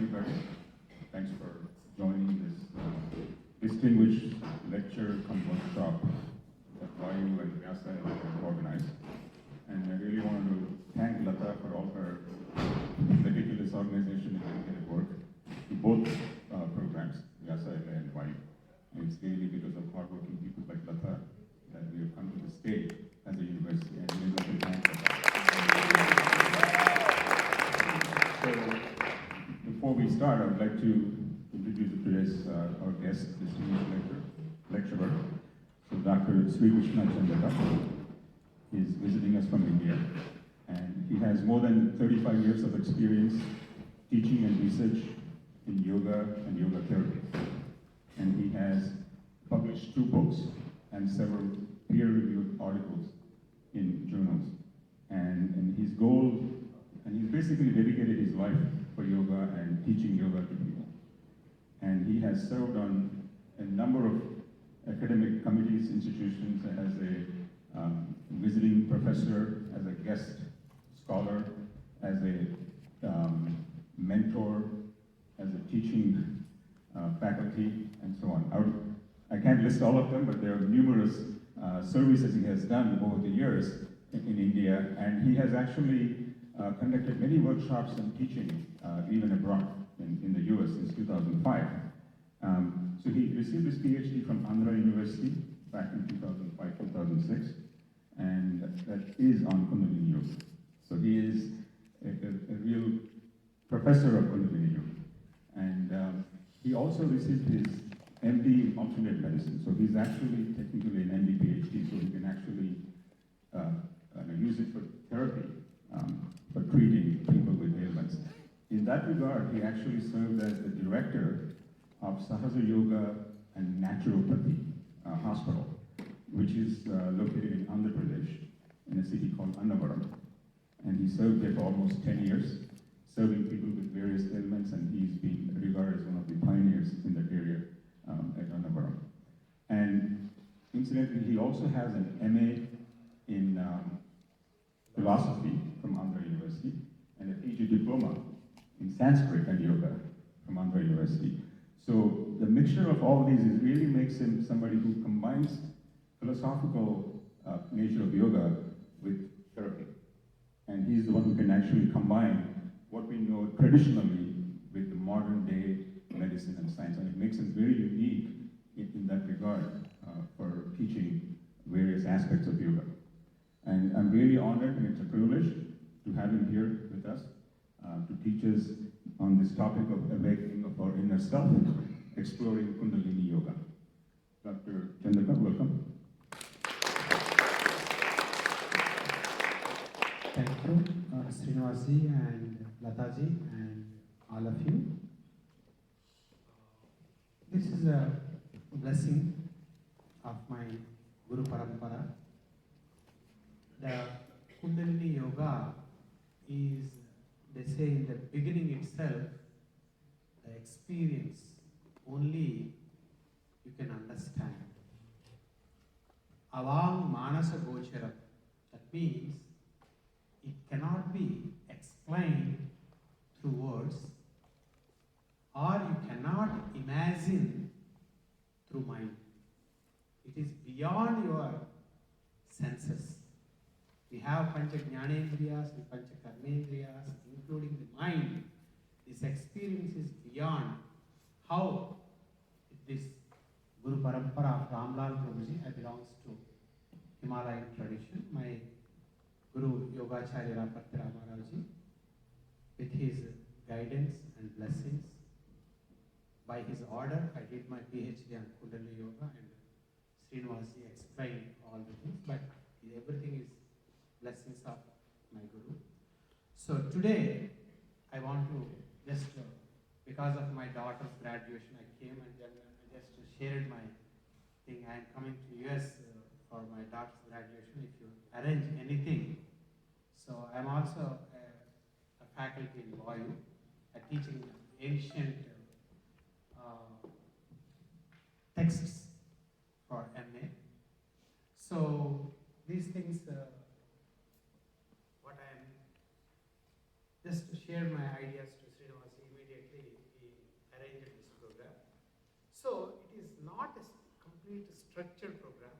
everybody. Thanks for joining this distinguished lecture come workshop that VaYU and Vyasa have organized. And I really want to thank Lata for all her meticulous organization and dedicated work to both programs, Vyasa and VaYU. And it's really because of hardworking people like Lata that we have come to this stage as a university, and we really thank for that. So, before we start, I would like to introduce today's our guest, distinguished lecturer. So, Dr. Srikrishna Chandaka is visiting us from India, and he has more than 35 years of experience teaching and research in yoga and yoga therapy. And he has published 2 books and several peer-reviewed articles in journals. And his goal, and he's basically dedicated his life for yoga and teaching yoga to people. And he has served on a number of academic committees, institutions, as a visiting professor, as a guest scholar, as a mentor, as a teaching faculty, and so on. I can't list all of them, but there are numerous services he has done over the years in India, and he has actually conducted many workshops and teaching even abroad in the US since 2005. So he received his PhD from Andhra University back in 2005-2006, and that is on Kundalini Yoga. So he is a real professor of Kundalini Yoga. And he also received his MD in alternate medicine. So he's actually technically an MD PhD, so he can actually use it for therapy, for treating people with ailments. In that regard, he actually served as the director of Sahaja Yoga and Naturopathy Hospital, which is located in Andhra Pradesh, in a city called Annavaram. And he served there for almost 10 years, serving people with various ailments, and he's been regarded as one of the pioneers in that area at Annavaram. And incidentally, he also has an MA in philosophy from Andhra University and a PG diploma in Sanskrit and yoga from Andhra University. So the mixture of all these really makes him somebody who combines philosophical nature of yoga with therapy. And he's the one who can actually combine what we know traditionally with the modern day medicine and science. And it makes him very unique in that regard for teaching various aspects of yoga. And I'm really honored, and it's a privilege to have him here with us to teach us on this topic of awakening of our inner self, exploring Kundalini Yoga. Dr. Chandaka, welcome. Thank you, Srinivasji and Lataji and all of you. This is a blessing of my Guru Parampara. The Kundalini Yoga is, they say in the beginning itself, the experience only you can understand. Avang Manasa Gocharam. That means it cannot be explained through words, or you cannot imagine through mind. It is beyond your senses. We have Pancha Jnanendriyas and Pancha Karmendriyas, including the mind. This experience is beyond how this Guru Parampara of Ramlal Prabhuji, I belongs to Himalayan tradition. My Guru Yogacharya Rapatti Ramarajji, with his guidance and blessings, by his order, I did my PhD on Kundalini Yoga, and Srinivasji explained all the things, but everything is blessings of my Guru. So today, I want to just, because of my daughter's graduation, I came and then I just shared my thing. I am coming to US for my daughter's graduation, if you arrange anything. So I am also a faculty in VaYU, teaching ancient texts for MA. So these things, what I am, just to share my ideas to Srinivasji immediately, So it is not a complete structured program.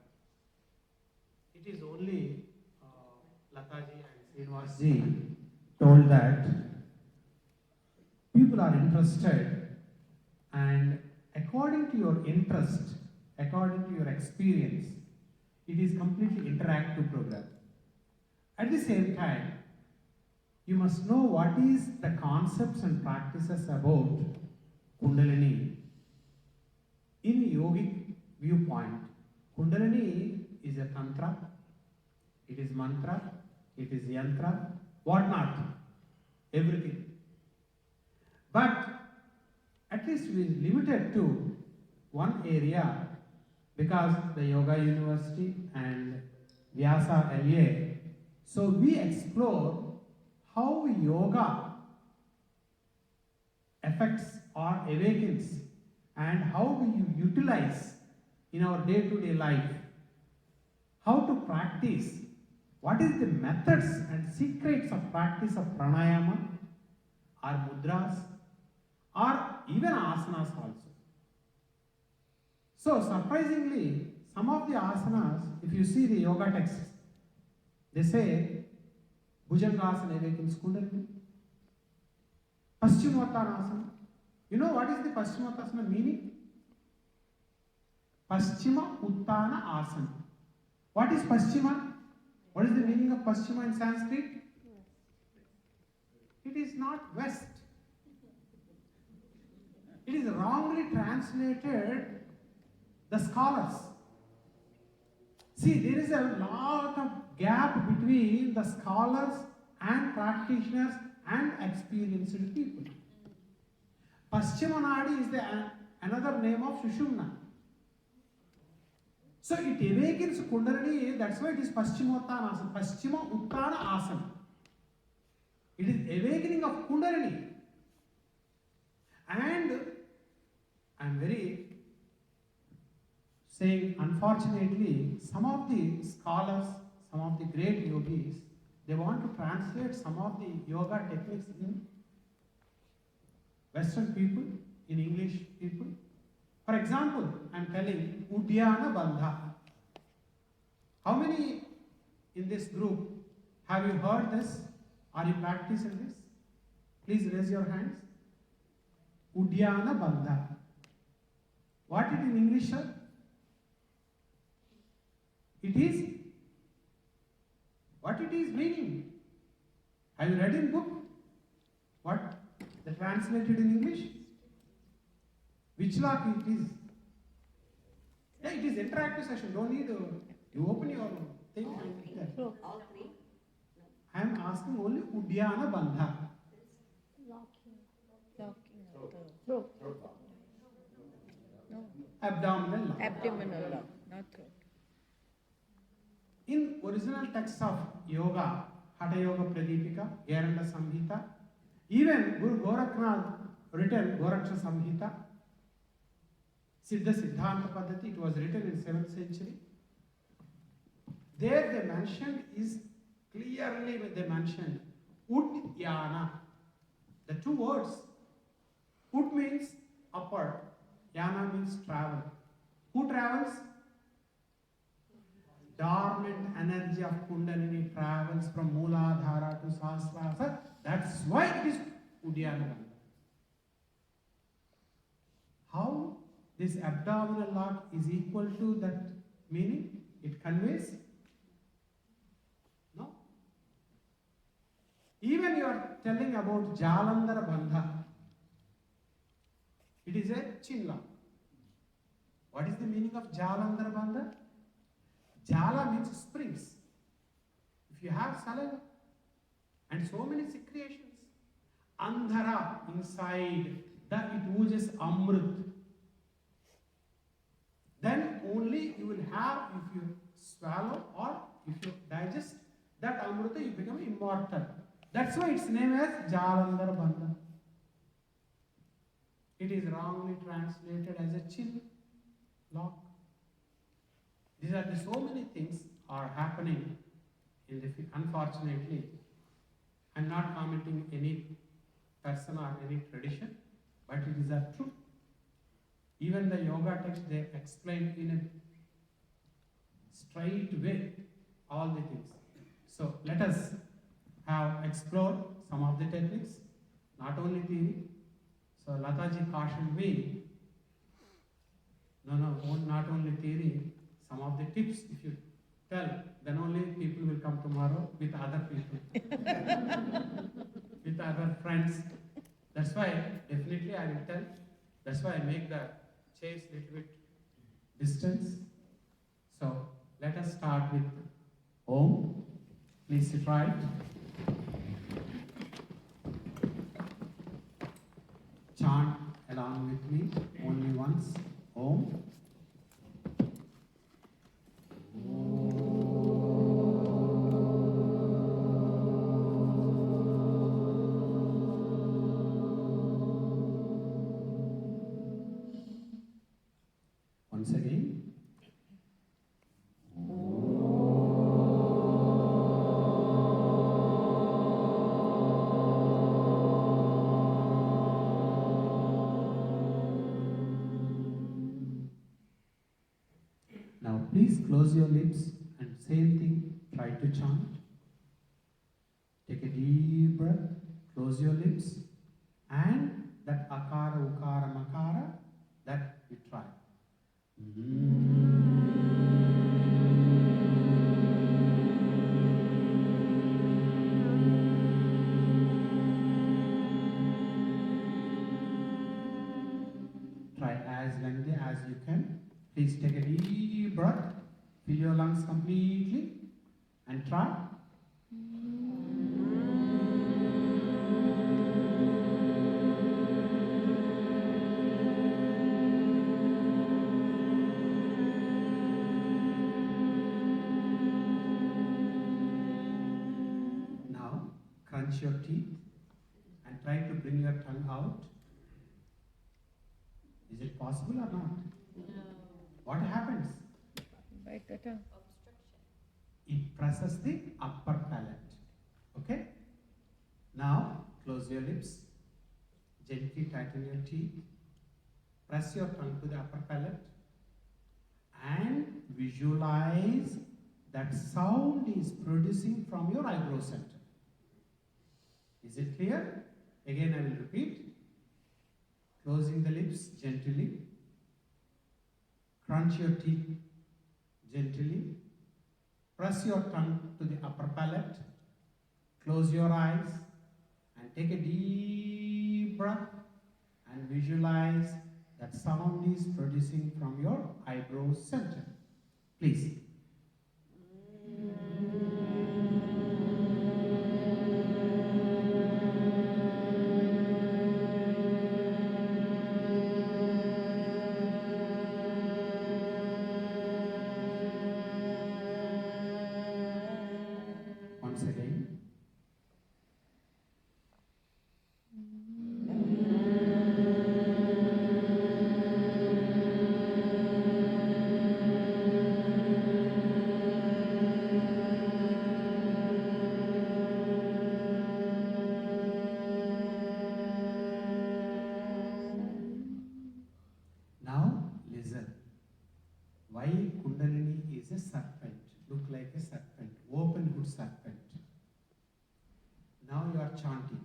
It is only Lataji and Srinivasji told that people are interested, and according to your interest, according to your experience, it is completely interactive program. At the same time, you must know what is the concepts and practices about Kundalini in yogic viewpoint. Kundalini is a tantra, it is mantra, it is yantra, what not, everything. But at least we is limited to one area because the Yoga University and Vyasa LA. So we explore how yoga affects or awakens and how we utilize in our day-to-day life. How to practice, what is the methods and secrets of practice of pranayama or mudras or even asanas also. So surprisingly, some of the asanas, if you see the yoga texts, they say Bhujangasana awakens Kundalini. Paschimottanasana. You know what is the Paschimottanasana meaning? Paschima Uttana Asana. What is Paschima? What is the meaning of Paschima in Sanskrit? It is not west. It is wrongly translated, the scholars. See, there is a lot of gap between the scholars and practitioners and experienced people. Paschimanadi is another name of Sushumna. So it awakens Kundalini, that's why it is Paschimottanasana Asana, Paschima Uttana Asana. It is awakening of Kundalini. And I am very saying, unfortunately, some of the scholars, some of the great yogis, they want to translate some of the yoga techniques in Western people, in English people. For example, I am telling Uddiyana Bandha. How many in this group have you heard this? Are you practicing this? Please raise your hands. Uddiyana Bandha. What it in English, sir? It is what it is meaning. Have you read in book? What the translated in English? Which lock it is? Yeah, it is interactive session. Don't need you open your thing. All three? I am asking only Uddiyana Bandha. Locking of the throat. No, Abdominal lock. abdominal lock, not throat. In original texts of yoga, Hatha Yoga Pradipika, Geranda Samhita, even Guru Gorakhnath written Goraksha Samhita, Siddha Siddhanta Paddhati, it was written in 7th century. There they mentioned is clearly they mentioned Uddiyana. The two words, Ud means upward, Yana means travel. Who travels? Dormant energy of Kundalini travels from Mooladhara to Sahasrara. That's why it is Uddiyana. How this abdominal lock is equal to that meaning? It conveys? No. Even you are telling about Jalandhara Bandha. It is a chin lock. What is the meaning of Jalandhara Bandha? Jala means springs. If you have saliva and so many secretions, Andhara inside, that it oozes Amrit. Then only you will have, if you swallow or if you digest that Amrita, you become immortal. That's why its name is Jalandhara Bandha. It is wrongly translated as a chin lock. These are so many things are happening in the unfortunately. I'm not commenting any person or any tradition, but it is a truth. Even the yoga text, they explain in a straight way all the things. So let us have explored some of the techniques, not only theory. So Lataji cautioned me, not only theory, some of the tips, if you tell, then only people will come tomorrow with other people, with other friends. That's why definitely I will tell. That's why I make the chairs little bit distance. So let us start with Om. Please sit right. Chant along with me only once. Om. Once again. Now please close your lips and same thing, try to chant. Take a deep breath, close your lips, and that akara, ukara, makara, that we try. Try as lengthy as you can. Please take a deep breath, fill your lungs completely, and try. Now, crunch your teeth and try to bring your tongue out. Is it possible or not? No. What happens? Bite the tongue. It presses the upper palate. Okay? Now, close your lips. Gently tighten your teeth. Press your tongue to the upper palate. And visualize that sound is producing from your eyebrow center. Is it clear? Again, I will repeat. Closing the lips gently. Crunch your teeth gently. Press your tongue to the upper palate. Close your eyes and take a deep breath and visualize that sound is producing from your eyebrow center. Please. Once again. Now listen. Why Kundalini is a serpent? Look like a serpent, open hood serpent. Now you are chanting.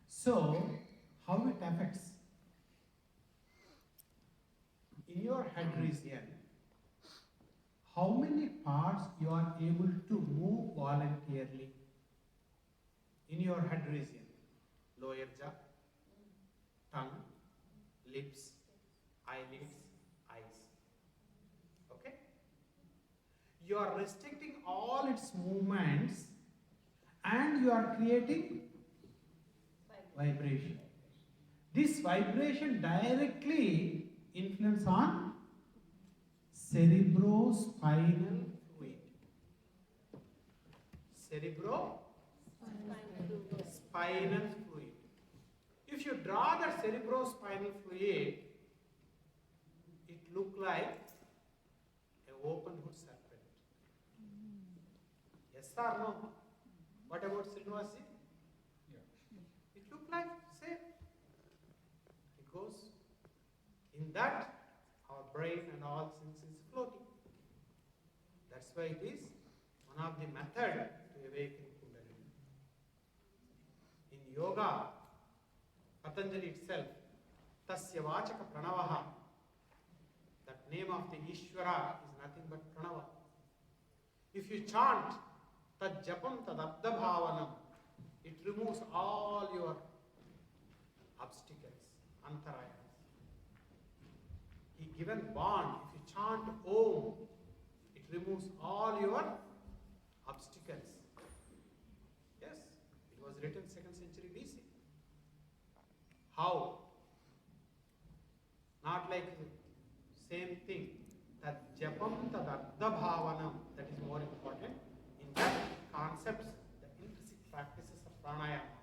So, how it affects? In your head region, how many parts you are able to move voluntarily? In your head region, lower jaw, tongue, lips, eyelids, eyes. Okay? You are restricting all its movements and you are creating vibration. This vibration directly influence on cerebrospinal fluid. Cerebrospinal fluid. If you draw the cerebrospinal fluid, it look like an open hood serpent. Yes or no? What about Srinivasi? It look like same. It goes in that our brain and all things is floating. That's why it is one of the methods to awaken Kundalini. In yoga, Patanjali itself, Tasya Vachaka Pranavaha, that name of the Ishvara is nothing but Pranava. If you chant Tad Japam Tad Abda Bhavanam, it removes all your obstacles, antarayas. He given bond. If you chant Om, it removes all your obstacles. Yes, it was written 2nd century BC. How? Not like same thing. That Japam Tad Abda Bhavanam, that is more important. In that concepts, the intrinsic practices of pranayama.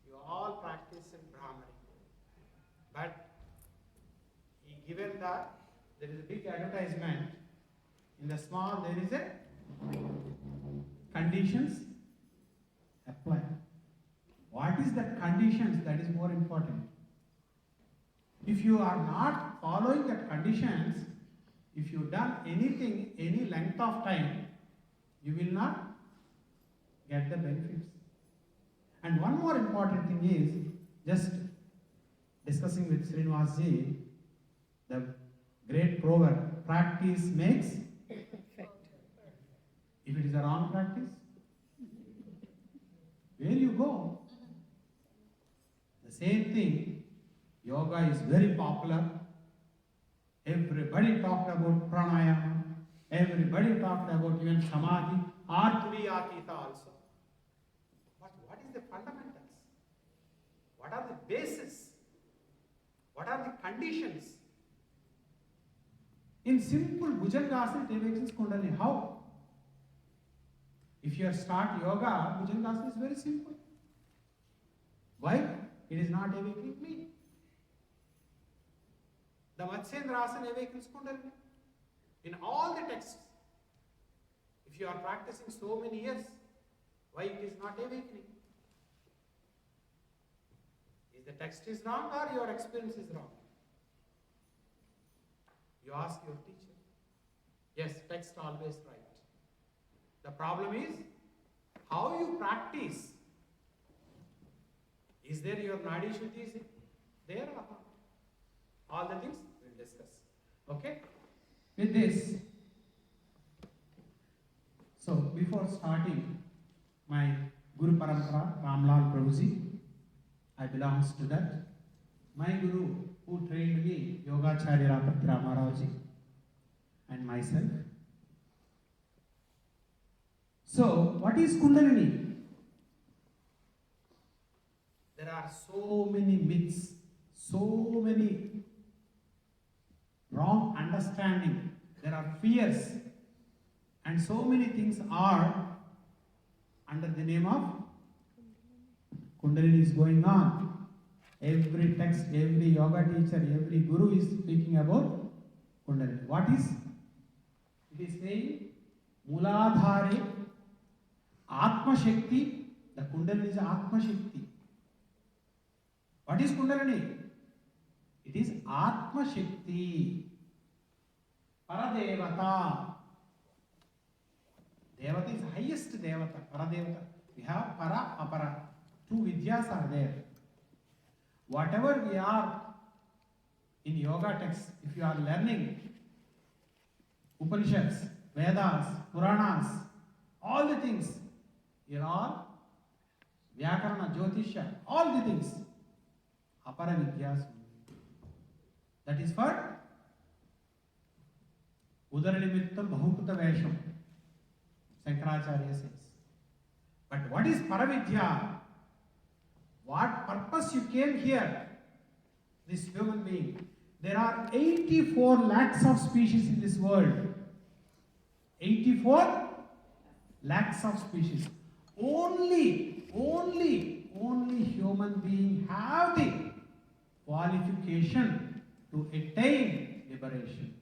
You all practice in Brahmari. But he given that there is a big advertisement. In the small there is a conditions apply. What is the conditions? That is more important. If you are not following the conditions, if you done anything, any length of time, you will not get the benefits. And one more important thing is, just discussing with Srinivasji, the great proverb, practice makes Perfect. If it is a wrong practice, where you go? The same thing, yoga is very popular. Everybody talked about pranayama. Everybody talked about even samadhi or turiyatita also. But what is the fundamentals? What are the bases? What are the conditions? In simple Bhujangasana, it awakens Kundalini. How? If you start yoga, Bhujangasana is very simple. Why? It is not awakening me. The Matsyendrasana awakens Kundalini. In all the texts, if you are practicing so many years, why it is not awakening? Is the text is wrong or your experience is wrong? You ask your teacher. Yes, text always right. The problem is how you practice. Is there your Nadi Shuddhi is there or not? All the things we'll discuss. Okay? With this, so before starting, my Guru Parampara, Ramlal Prabhuji, I belongs to that. My Guru who trained me, Yogacharya Rapati Ramarauji, and myself. So, what is Kundalini? There are so many myths, so many wrong understanding, there are fears, and so many things are under the name of Kundalini is going on. Every text, every yoga teacher, every guru is speaking about Kundalini. What is? It is saying Muladhare Atma Shakti. The Kundalini is Atma Shakti. What is Kundalini? It is Atma Shakti. Paradevata. Devata is highest Devata. Paradevata. We have Para, Apara. Two Vidyas are there. Whatever we are in yoga texts, if you are learning Upanishads, Vedas, Puranas, all the things, here are Vyakarana, Jyotisha, all the things, Apara Vidyas. That is for Udaranimittam Bahukuta Vesham, Shankaracharya says. But what is Paravidya? What purpose you came here? This human being. There are 84 lakhs of species in this world. 84 lakhs of species. Only human being have the qualification to attain liberation.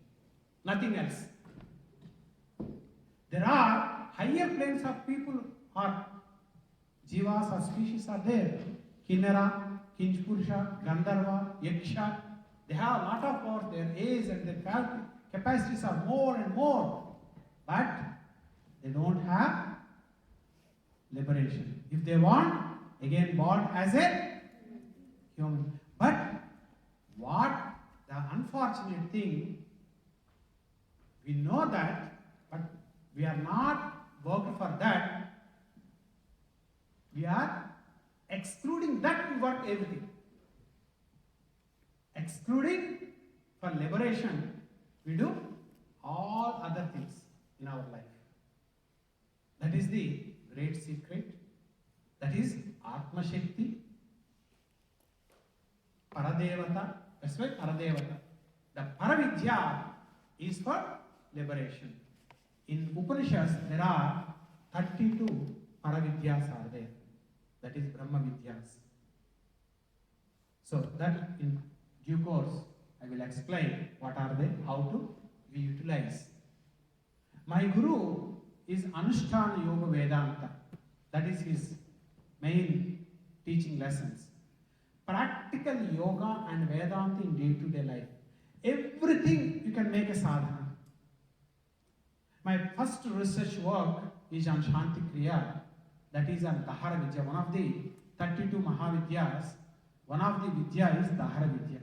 Nothing else. There are higher planes of people or jivas or species are there. Kinnara, Kinchpurusha, Gandharva, Yaksha, They have a lot of power, their age and their capacities are more and more. But they don't have liberation. If they want, again born as a human. But what the unfortunate thing, we know that, but we are not working for that. We are excluding that we work everything. Excluding for liberation, we do all other things in our life. That is the great secret. That is Atma Shakti, Paradevata. That's why Paradevata. The Paravidya is for liberation. In Upanishads, there are 32 Paravidyas are there. That is Brahma Vidyas. So that in due course, I will explain what are they, how to we utilize. My Guru is Anushtana Yoga Vedanta. That is his main teaching lessons. Practical yoga and Vedanta in day-to-day life. Everything you can make a sadhana. My first research work is on Shanti Kriya. That is on Dahara Vidya. One of the 32 Mahavidyas, one of the Vidya is Dahara Vidya.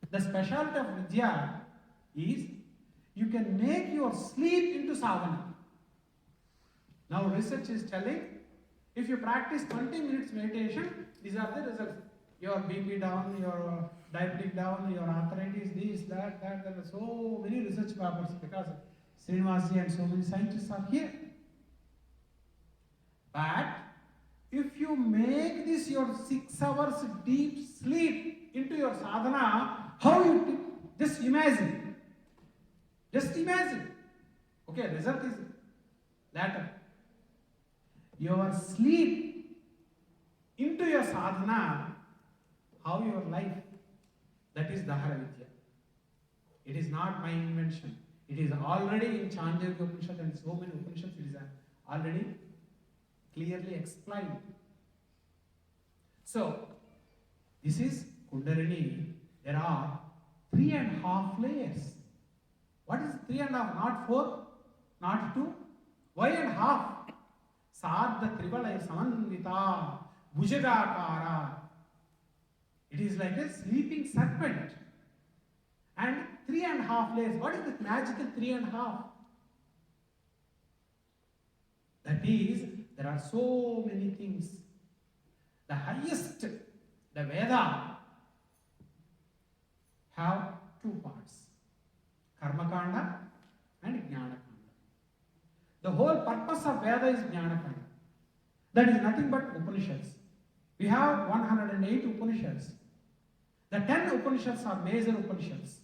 The specialty of Vidya is you can make your sleep into sadhana. Now research is telling, if you practice 20 minutes meditation, these are the results. Your BP down, your diabetic down, your arthritis, this, that. There are so many research papers because Srinivasji and so many scientists are here. But if you make this your 6 hours deep sleep into your sadhana, how you do? Just imagine. Just imagine. Okay, result is later. Your sleep into your sadhana, how your life, that is Dahara Vidya. It is not my invention. It is already in Chandaka Ph and so many Upanishads, it is already clearly explained. So, this is Kundalini. There are 3.5 layers. What is 3.5? Not 4, not 2. Why and half? Sadha Trivalaya Samanvita Bhujagakara. It is like a sleeping serpent. And 3.5 layers. What is the magical 3.5? That is, there are so many things. The highest, the Veda, have 2 parts. Karmakanda and Jnanakanda. The whole purpose of Veda is Jnanakanda. That is nothing but Upanishads. We have 108 Upanishads. The 10 Upanishads are major Upanishads.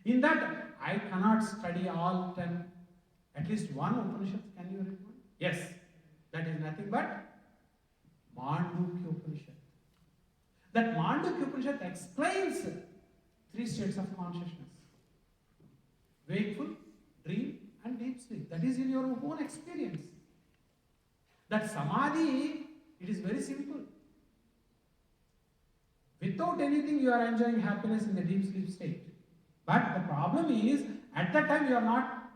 In that, I cannot study all 10. At least one Upanishad, can you read one? Yes. That is nothing but Mandukya Upanishad. That Mandukya Upanishad explains 3 states of consciousness. Wakeful, dream, and deep sleep. That is in your own experience. That Samadhi, it is very simple. Without anything, you are enjoying happiness in the deep sleep state. But the problem is, at that time, you are not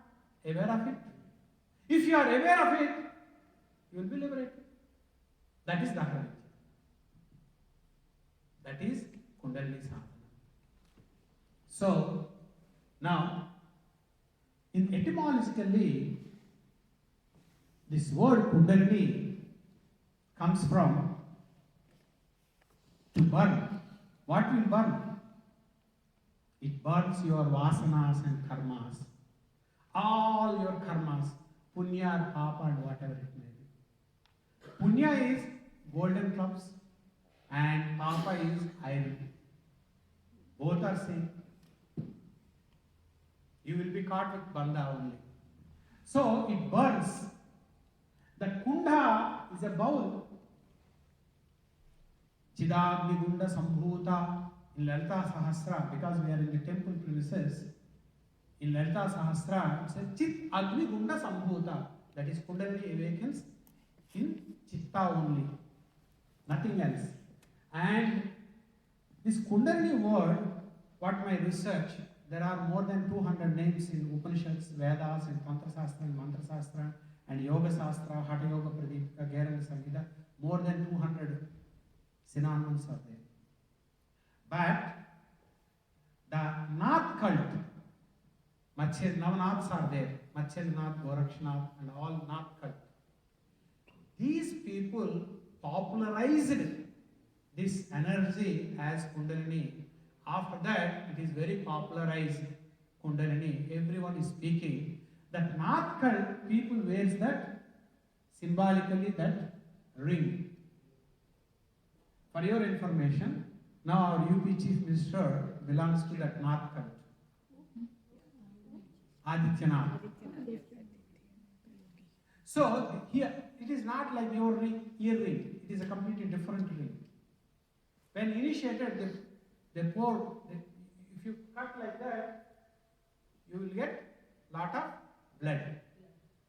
aware of it. If you are aware of it, you will be liberated. That is Dahara. That is Kundalini sadhana. So, now, in etymologically, this word Kundalini comes from to burn. What will burn? It burns your vasanas and karmas. All your karmas, punya or papa and whatever it may be. Punya is golden clubs and papa is iron. Both are same. You will be caught with banda only. So it burns. The kunda is a bowl. Chidagni Gunda Sambhuta in Lalita Sahasra, because we are in the temple premises, in Lalita Sahasra, it says Chit Agni Gunda Sambhuta. That is Kundalini awakens in Chitta only, nothing else. And this Kundalini word, what my research, there are more than 200 names in Upanishads, Vedas, and Tantra Sastra, and Mantra Sastra, and Yoga Sastra, Hatha Yoga Pradipika, Gerana Samhita, more than 200 synonyms are there. But the Nath cult, Navanaths are there, Machednath, Gorakshnath, and all Nath cult. These people popularized this energy as Kundalini. After that, it is very popularized Kundalini. Everyone is speaking. That Nath cult, people wears that, symbolically that ring. For your information, now our UP Chief Minister belongs to that Nath cult. Adityanath. So here, it is not like your ring, earring. It is a completely different ring. When initiated, they pour, if you cut like that, you will get lot of blood.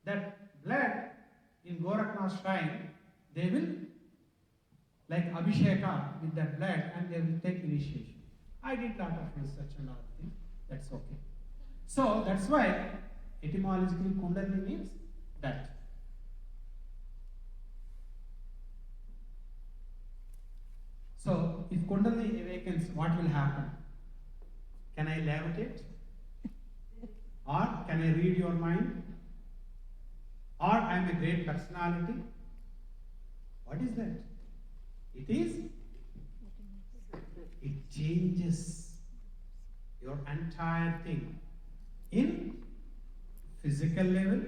That blood in Goraknath's shrine, they will like Abhisheka with that blood and they will take initiation. I did lot of research and all things. That's okay. So that's why etymologically Kundalini means that. So if Kundalini awakens, what will happen? Can I levitate? Or can I read your mind? Or I am a great personality? What is that? It changes your entire thing in physical level,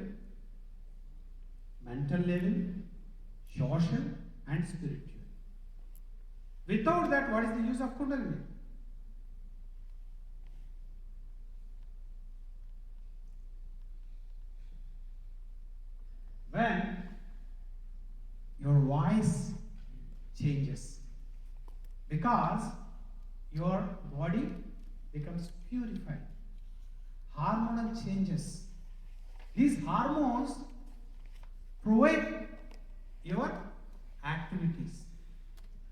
mental level, social and spiritual. Without that, what is the use of Kundalini? When your voice changes, because your body becomes purified, hormonal changes. These hormones provide your activities.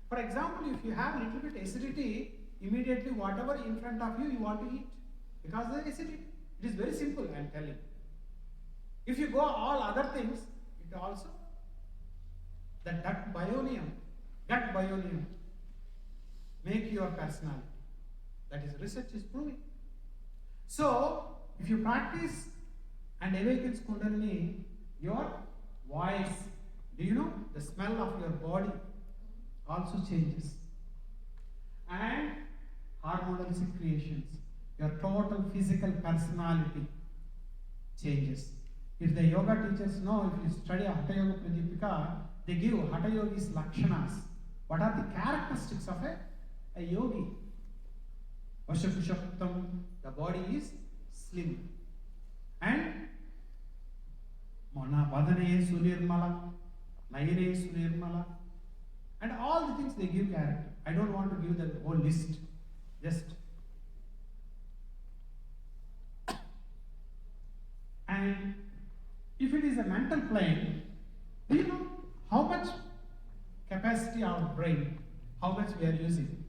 For example, if you have a little bit acidity, immediately whatever in front of you, you want to eat because of the acidity. It is very simple, I am telling. If you go all other things, it also, the gut bionium, make your personality. That is, research is proving. So, if you practice and awakens Kundalini, your voice, do you know, the smell of your body also changes. And hormonal secretions, your total physical personality changes. If the yoga teachers know, if you study Hatha Yoga Pradipika, they give Hatha Yogi's Lakshanas. What are the characteristics of a yogi? Vashapushaktam, the body is slim. And Mana Vadane Sunirmala, Nayane Sunirmala, and all the things they give character. I don't want to give the whole list. Just. And if it is a mental plane, do you know how much capacity our brain, how much we are using?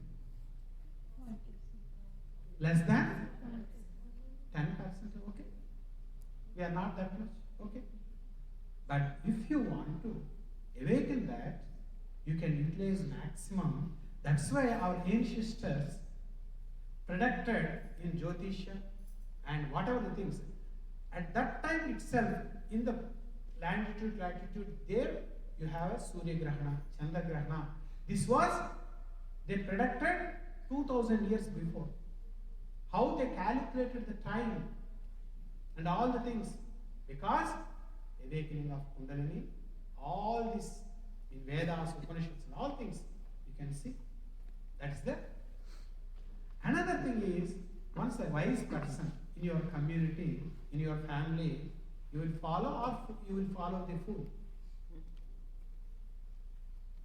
Less than 10%, okay? We are not that much, okay? But if you want to awaken that, you can utilize maximum. That's why our ancestors predicted in Jyotisha and whatever the things. At that time itself, in the longitude, latitude, there you have a Surya Grahana, Chandra Grahana. This was, they predicted 2000 years before. How they calculated the time and all the things. Because awakening of Kundalini, all this in Vedas, Upanishads and all things, you can see. That's there. Another thing is, once a wise person in your community, in your family, you will follow or you will follow the fool.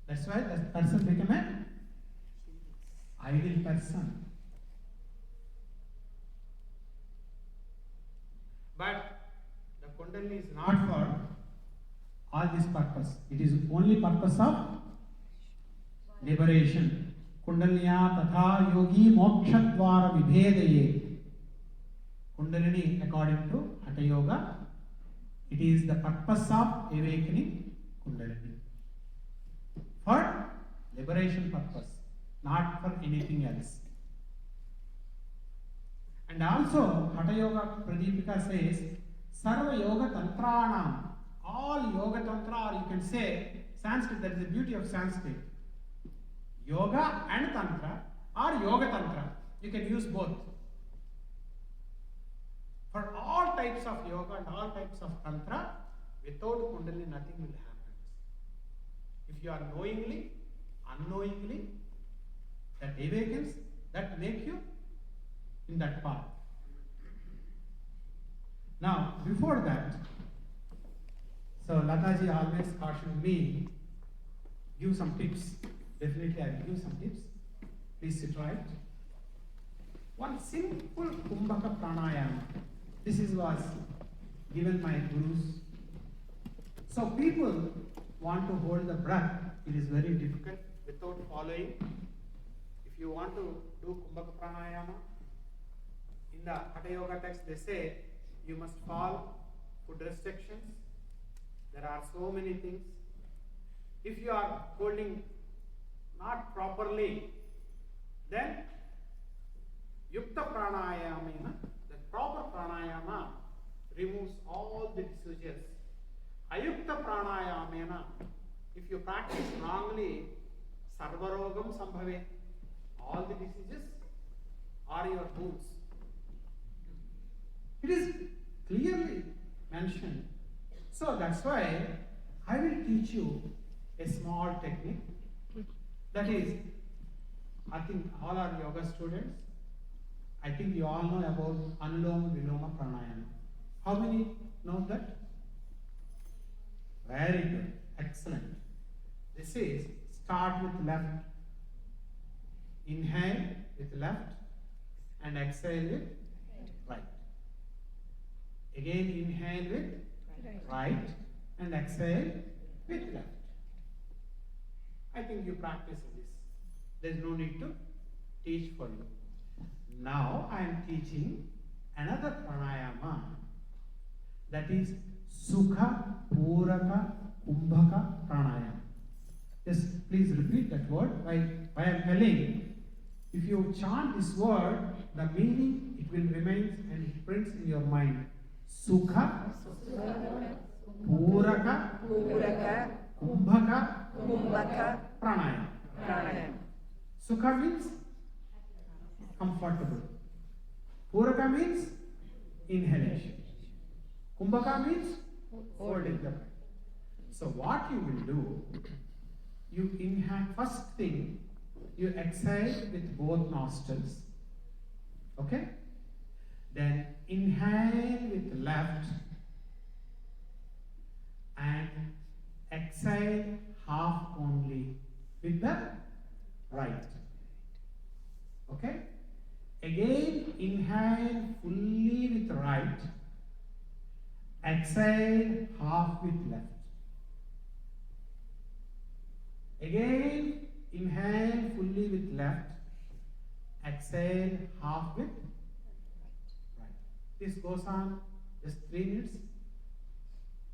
That's why that person become an ideal person. But the Kundalini is not for all this purpose. It is only purpose of liberation. Kundaliniya tatha yogi moksha dvara vibhedaye. Kundalini, according to Hatha Yoga, it is the purpose of awakening Kundalini. For liberation purpose, not for anything else. And also, Hatha Yoga Pradipika says, Sarva Yoga Tantranam, all Yoga Tantra, or you can say Sanskrit, that is the beauty of Sanskrit. Yoga and Tantra, or Yoga Tantra, you can use both. For all types of yoga and all types of tantra, without Kundalini, nothing will happen. If you are knowingly, unknowingly, that awakens, that make you in that path. Now, before that, so Lataji always cautioned me, give some tips. Definitely I will give some tips. Please sit right. One simple Kumbhaka Pranayama. This was given by gurus. So people want to hold the breath. It is very difficult without following. If you want to do Kumbhaka Pranayama, in the Hatha Yoga text they say you must follow food restrictions. There are so many things. If you are holding not properly, then Yukta Pranayama, the proper Pranayama removes all the diseases. Ayukta Pranayama, if you practice wrongly, Sarvarogam Sambhave, all the diseases are your wounds. It is clearly mentioned. So that's why I will teach you a small technique. That is, I think all our yoga students, I think you all know about Anuloma Viloma Pranayama. How many know that? Very good, excellent. This is start with left. Inhale with left and exhale with right. Again inhale with right and exhale with left. I think you practice this. There is no need to teach for you. Now I am teaching another pranayama, that is Sukha Puraka Kumbhaka Pranayama. Just please repeat that word. While I am telling, if you chant this word, the meaning it will remain and it prints in your mind. Sukha Puraka Kumbhaka Pranayama. Sukha means comfortable. Puraka means inhalation. Kumbhaka means holding the breath. So what you will do, you inhale, first thing, you exhale with both nostrils. Okay? Then inhale with left and exhale half only with the right. Okay? Again inhale fully with right, exhale half with left. Again inhale fully with left, exhale half with right. This goes on just 3 minutes.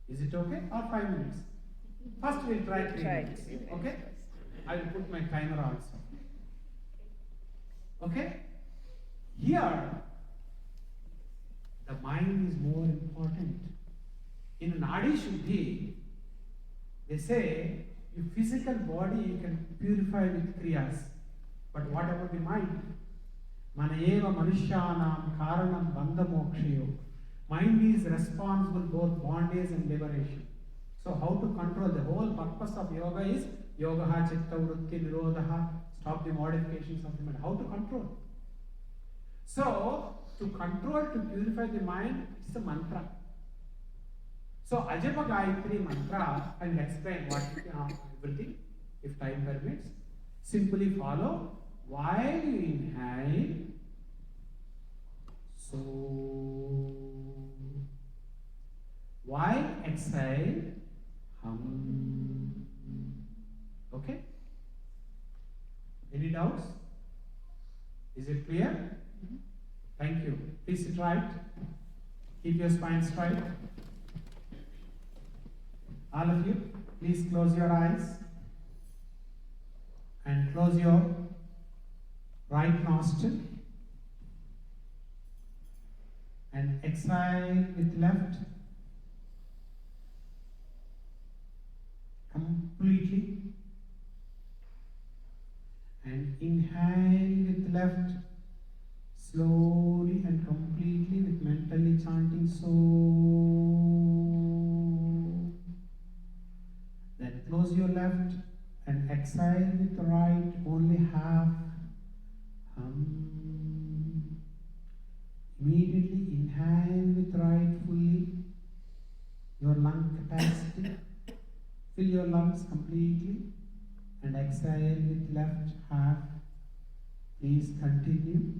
Is it okay? Or 5 minutes? First we'll try 3 minutes. Okay? I will put my timer also. Okay? Here, the mind is more important. In Nadi Shuddhi, they say, your physical body you can purify with kriyas. But what about the mind? Manayeva Manushyanam Karanam Bandha Mokshayo. Mind is responsible both bondage and liberation. So how to control? The whole purpose of yoga is yogaha chitta vritti nirodha, stop the modifications of the mind. How to control? So to control, to purify the mind, it's a mantra. So Ajapa Gayatri mantra, I will explain what everything, if time permits. Simply follow. While you inhale, so while exhale, hum. Okay? Any doubts? Is it clear? Thank you. Please sit right. Keep your spine straight. All of you, please close your eyes and close your right nostril and exhale with left completely and inhale with left slowly and completely with mentally chanting so. Then close your left and exhale with right only half. Immediately inhale with right fully your lung capacity. Fill your lungs completely and exhale with left half. Please continue.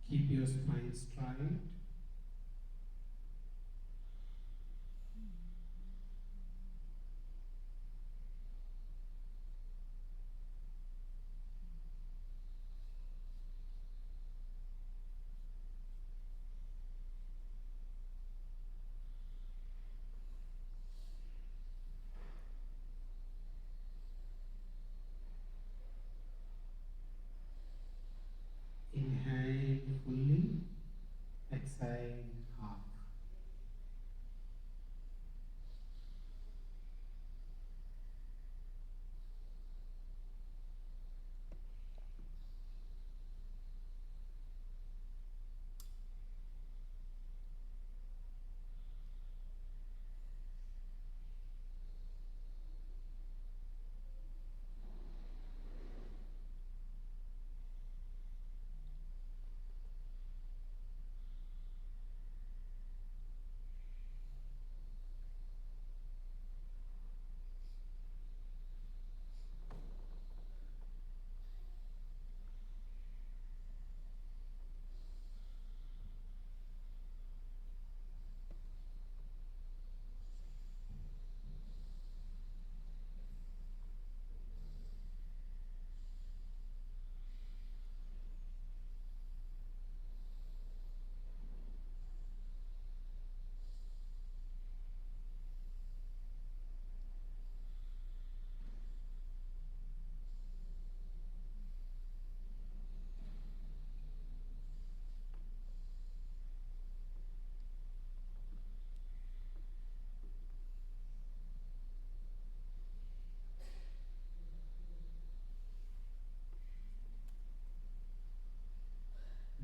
Keep your spine straight. Inhale fully, exhale half.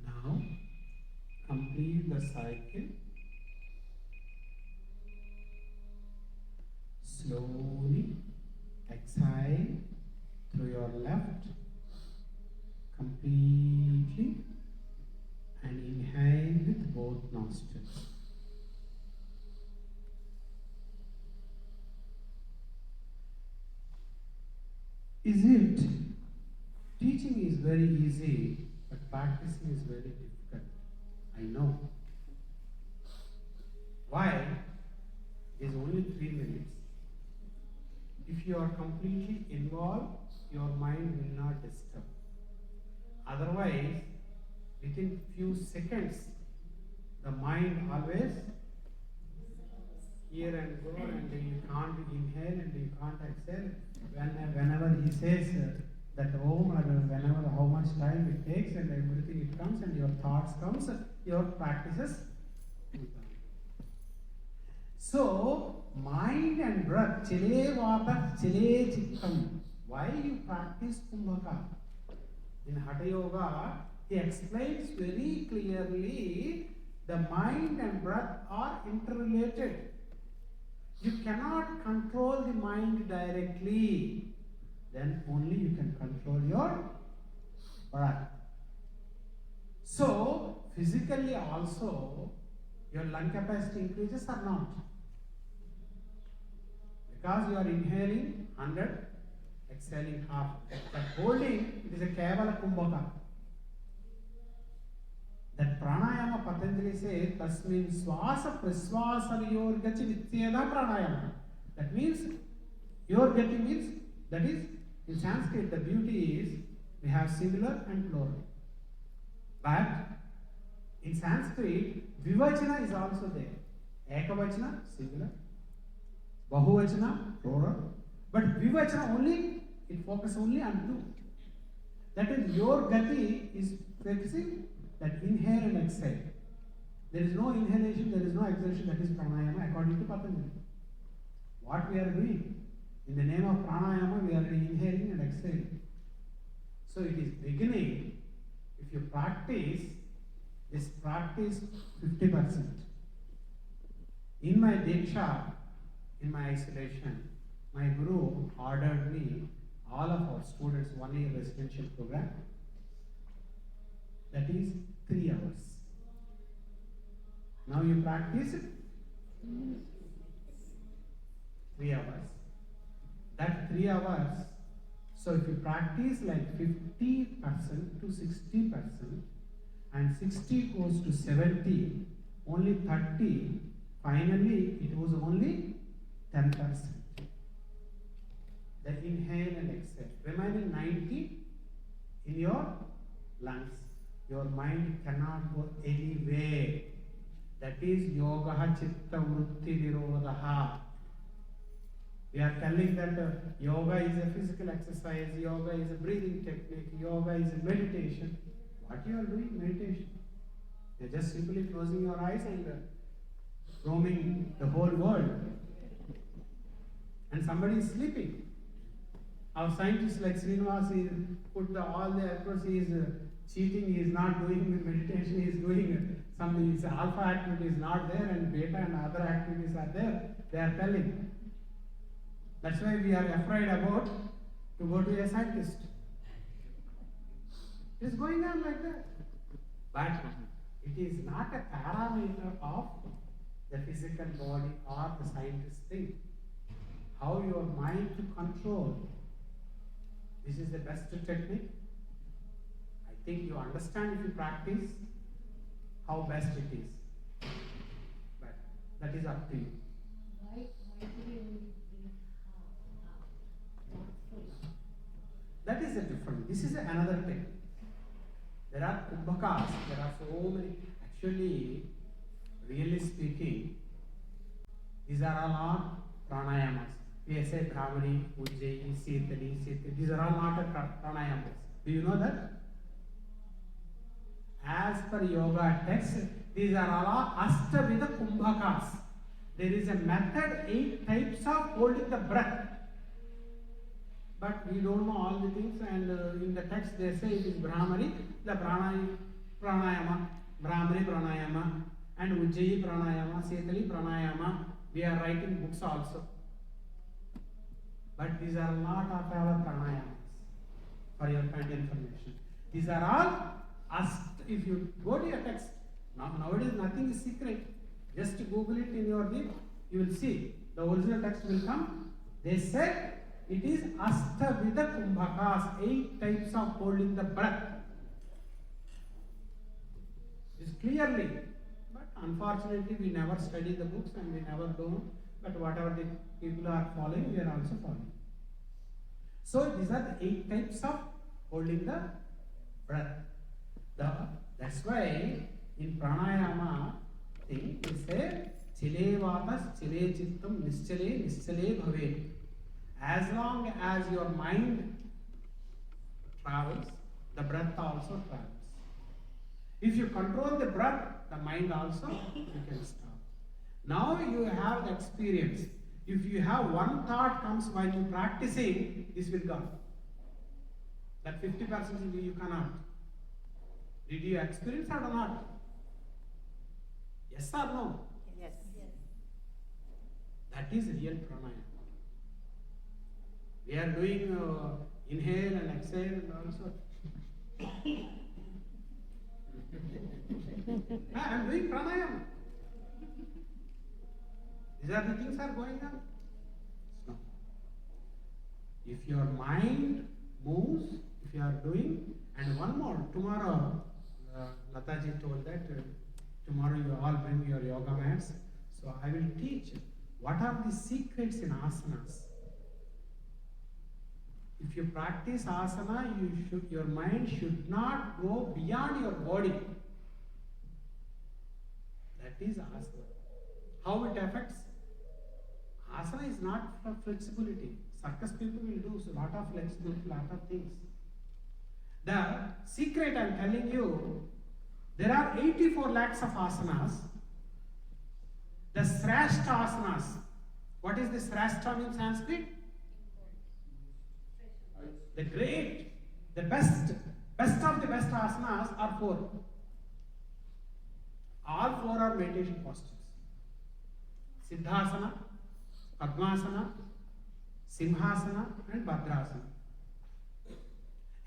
Now, complete the cycle. Slowly exhale through your left completely and inhale with both nostrils. Is it? Teaching is very easy, but practicing is very difficult. I know. Why? 3 minutes. If you are completely involved, your mind will not disturb. Otherwise, within few seconds, the mind always here and go, and you can't inhale and you can't exhale. Whenever he says that Om, or whenever how much time it takes and everything it comes and your thoughts comes, your practices. So, mind and breath, chile vata, chile chittam. Why you practice Kumbhaka? In Hatha Yoga, he explains very clearly the mind and breath are interrelated. You cannot control the mind directly. Then only you can control your breath. So, physically also, your lung capacity increases or not? Because you are inhaling 100, exhaling half. But holding, it is a Kevala Kumbhaka. That pranayama Patanjali says, Tasmin swasa praswasa yor gachi vityeda pranayama. That means, yor gati means, that is, in Sanskrit, the beauty is, we have singular and plural. But, in Sanskrit, Vivachana is also there. Ekavachana, singular. Bahuvachana, plural. But Vivachana only, it focuses only on two. That is, your gati is focusing that inhale and exhale. There is no inhalation, there is no exhalation, that is pranayama according to Patanjali. What we are doing? In the name of pranayama, we are inhaling and exhaling. So it is beginning, if you practice, this practice 50%. In my Diksha, in my isolation, my Guru ordered me, all of our students, 1 year residential program, that is 3 hours. Now you practice 3 hours. That 3 hours, so if you practice like 50% to 60%, and 60 goes to 70, only 30, finally it was only 10%. The inhale and exhale. Remaining 90 in your lungs. Your mind cannot go anywhere. That is yoga chitta vritti nirodha. We are telling that yoga is a physical exercise, yoga is a breathing technique, yoga is a meditation. What you are doing meditation? You are just simply closing your eyes and roaming the whole world. And somebody is sleeping. Our scientists like Srinivas put all the efforts, he is cheating, he is not doing meditation, he is doing something, his alpha activity is not there and beta and other activities are there. They are telling. That's why we are afraid about to go to a scientist. It is going on like that. But it is not a parameter of the physical body or the scientist thing. How your mind to control. This is the best technique. I think you understand if you practice how best it is. But that is up to you. Why do you breathe thoughtful? That is a different. This is another thing. There are kumbhakas, there are so many. Actually, really speaking, these are all pranayamas. We say Brahmani, Ujjayi, Sitali, Sitali. These are all not pranayamas. Do you know that? As per yoga text, these are all Ashtavidha Kumbhakas. There is a method, 8 types of holding the breath. But we don't know all the things, and in the text they say it is Brahmani, the pranayama, Brahmani pranayama, and Ujjayi pranayama, Sitali pranayama. We are writing books also. But these are not of our pranayamas, for your kind information. These are all, if you go to your text, nowadays nothing is secret. Just Google it in your deep, you will see. The original text will come. They said it is Ashtavidha Kumbhakas, 8 types of holding the breath. It's clearly. But unfortunately we never study the books and we never do. but whatever the people are following, we are also following. So these are the 8 types of holding the breath. That's why in pranayama thing we say chile vatas chile chittam nischale bhave. As long as your mind travels, the breath also travels. If you control the breath, the mind also you can stop. Now you have the experience. If you have one thought comes while you practicing, this will go. That 50% you cannot. Did you experience or not? Yes or no? Yes. That is real pranayama. We are doing inhale and exhale and also. I am doing pranayama. These are the things are going on. No. If your mind moves, if you are doing, and one more, tomorrow, Lataji told that tomorrow you all bring your yoga mats. So I will teach what are the secrets in asanas. If you practice asana, your mind should not go beyond your body. That is asana. How it affects? Asana is not for flexibility. Circus people will do a lot of flexibility, lot of things. The secret I am telling you, there are 84 lakhs of asanas. The Srashta asanas. What is the Srashta in Sanskrit? The great, the best of the best asanas are 4. All 4 are meditation postures. Siddhasana, Padmasana, Simhasana and Bhadrasana.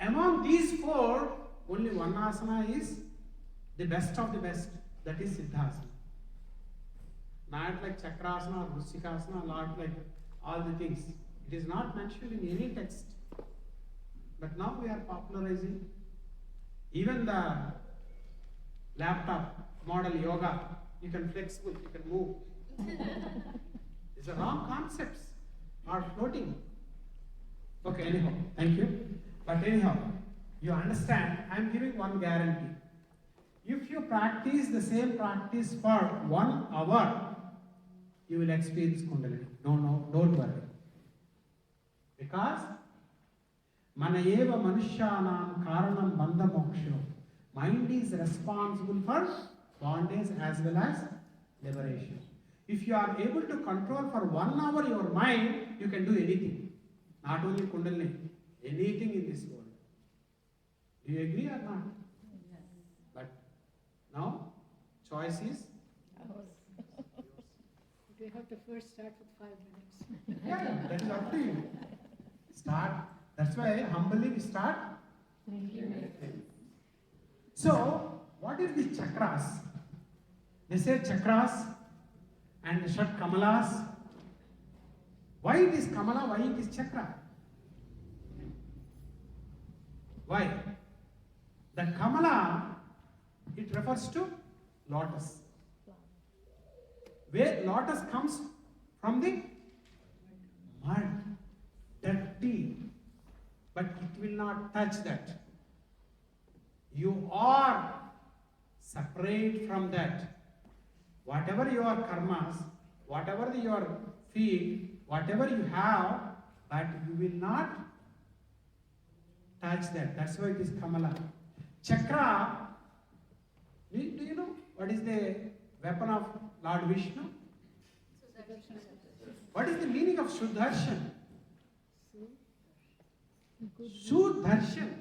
Among these 4, only one asana is the best of the best, that is Siddhasana. Not like Chakrasana or Vrishikasana, not like all the things. It is not mentioned in any text. But now we are popularizing. Even the laptop model yoga, you can flexible, you can move. These are wrong concepts, are floating. Okay, anyhow, thank you. But anyhow, you understand, I am giving one guarantee. If you practice the same practice for 1 hour, you will experience Kundalini. Don't worry. Because Mana eva manushyanam karanam bandha moksha. Mind is responsible for bondage as well as liberation. If you are able to control for 1 hour your mind, you can do anything. Not only Kundalini, anything in this world. Do you agree or not? Yes. But now, choice is We have to first start with 5 minutes. yeah, that is up to you. Start. That's why humbly we start. So, what is the chakras? They say chakras and the Shat Kamalas. Why it is Kamala? Why it is chakra? Why? The Kamala, it refers to lotus. Where lotus comes from the mud, dirty, but it will not touch that. You are separate from that. Whatever your karmas, whatever your field, whatever you have, but you will not touch that. That's why it is Kamala. Chakra, do you know what is the weapon of Lord Vishnu? What is the meaning of Shuddharshan? Shuddharshan.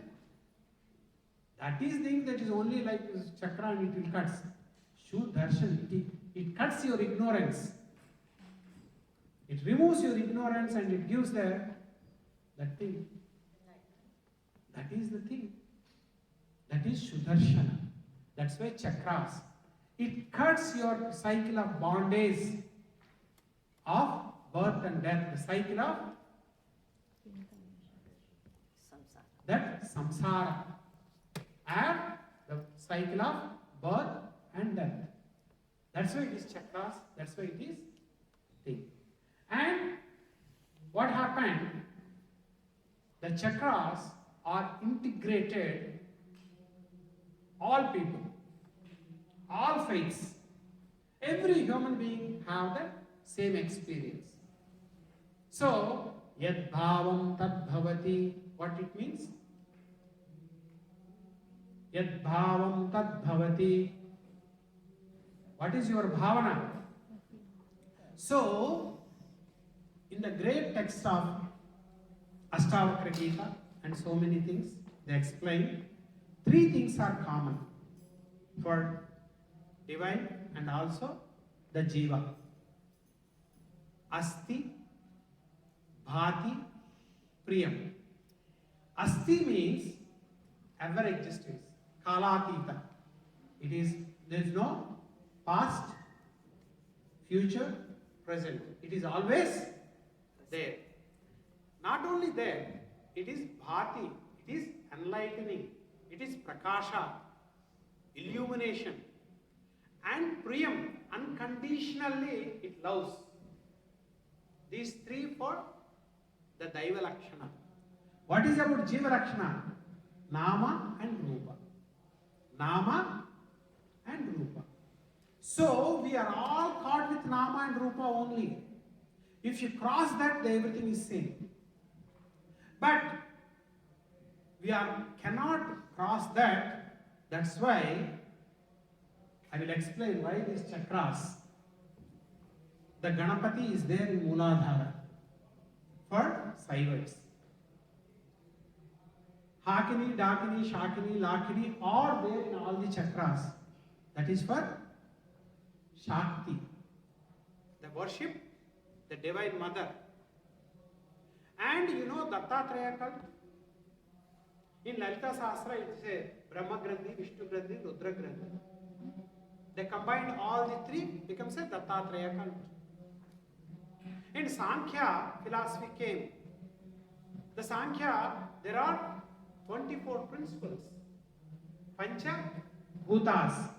That is the thing that is only like chakra and it will cut. Shuddharshan, it cuts your ignorance. It removes your ignorance and it gives that thing. That is the thing. That is Shuddharshana. That's why chakras. It cuts your cycle of bondage of birth and death. The cycle of that samsara. And the cycle of birth and death. That's why it is chakras. That's why it is thing. chakras are integrated, all people, all faiths, every human being have the same experience. So, yad bhavam tad bhavati, what it means? Yad bhavam tad bhavati. What is your bhavana? So, in the great text of Astavakra Gita and so many things, they explain three things are common for divine and also the jiva. Asti, bhati, priyam. Asti means ever existence, kalatita. It is, there is no past, future, present. It is always there. Not only there, it is bhati, it is enlightening, it is prakasha, illumination. And priyam, unconditionally it loves. These three for the Daiva Lakshana. What is about Jiva Lakshana? Nama and Rupa. Nama and Rupa. So we are all caught with Nama and Rupa only. If you cross that, then everything is same. But we cannot cross that. That's why I will explain why these chakras. The Ganapati is there in Mooladhara for Saivites. Hakini, Dakini, Shakini, Lakini are there in all the chakras. That is for Shakti. The worship, the Divine Mother. And you know Dattatreya cult? In Lalita Sahasra it says Brahma Grandhi, Vishnu Grandhi, Rudra Grandhi. They combined all the three, becomes a Dattatreya cult. In Sankhya, philosophy came. The Sankhya, there are 24 principles. Pancha Bhutas,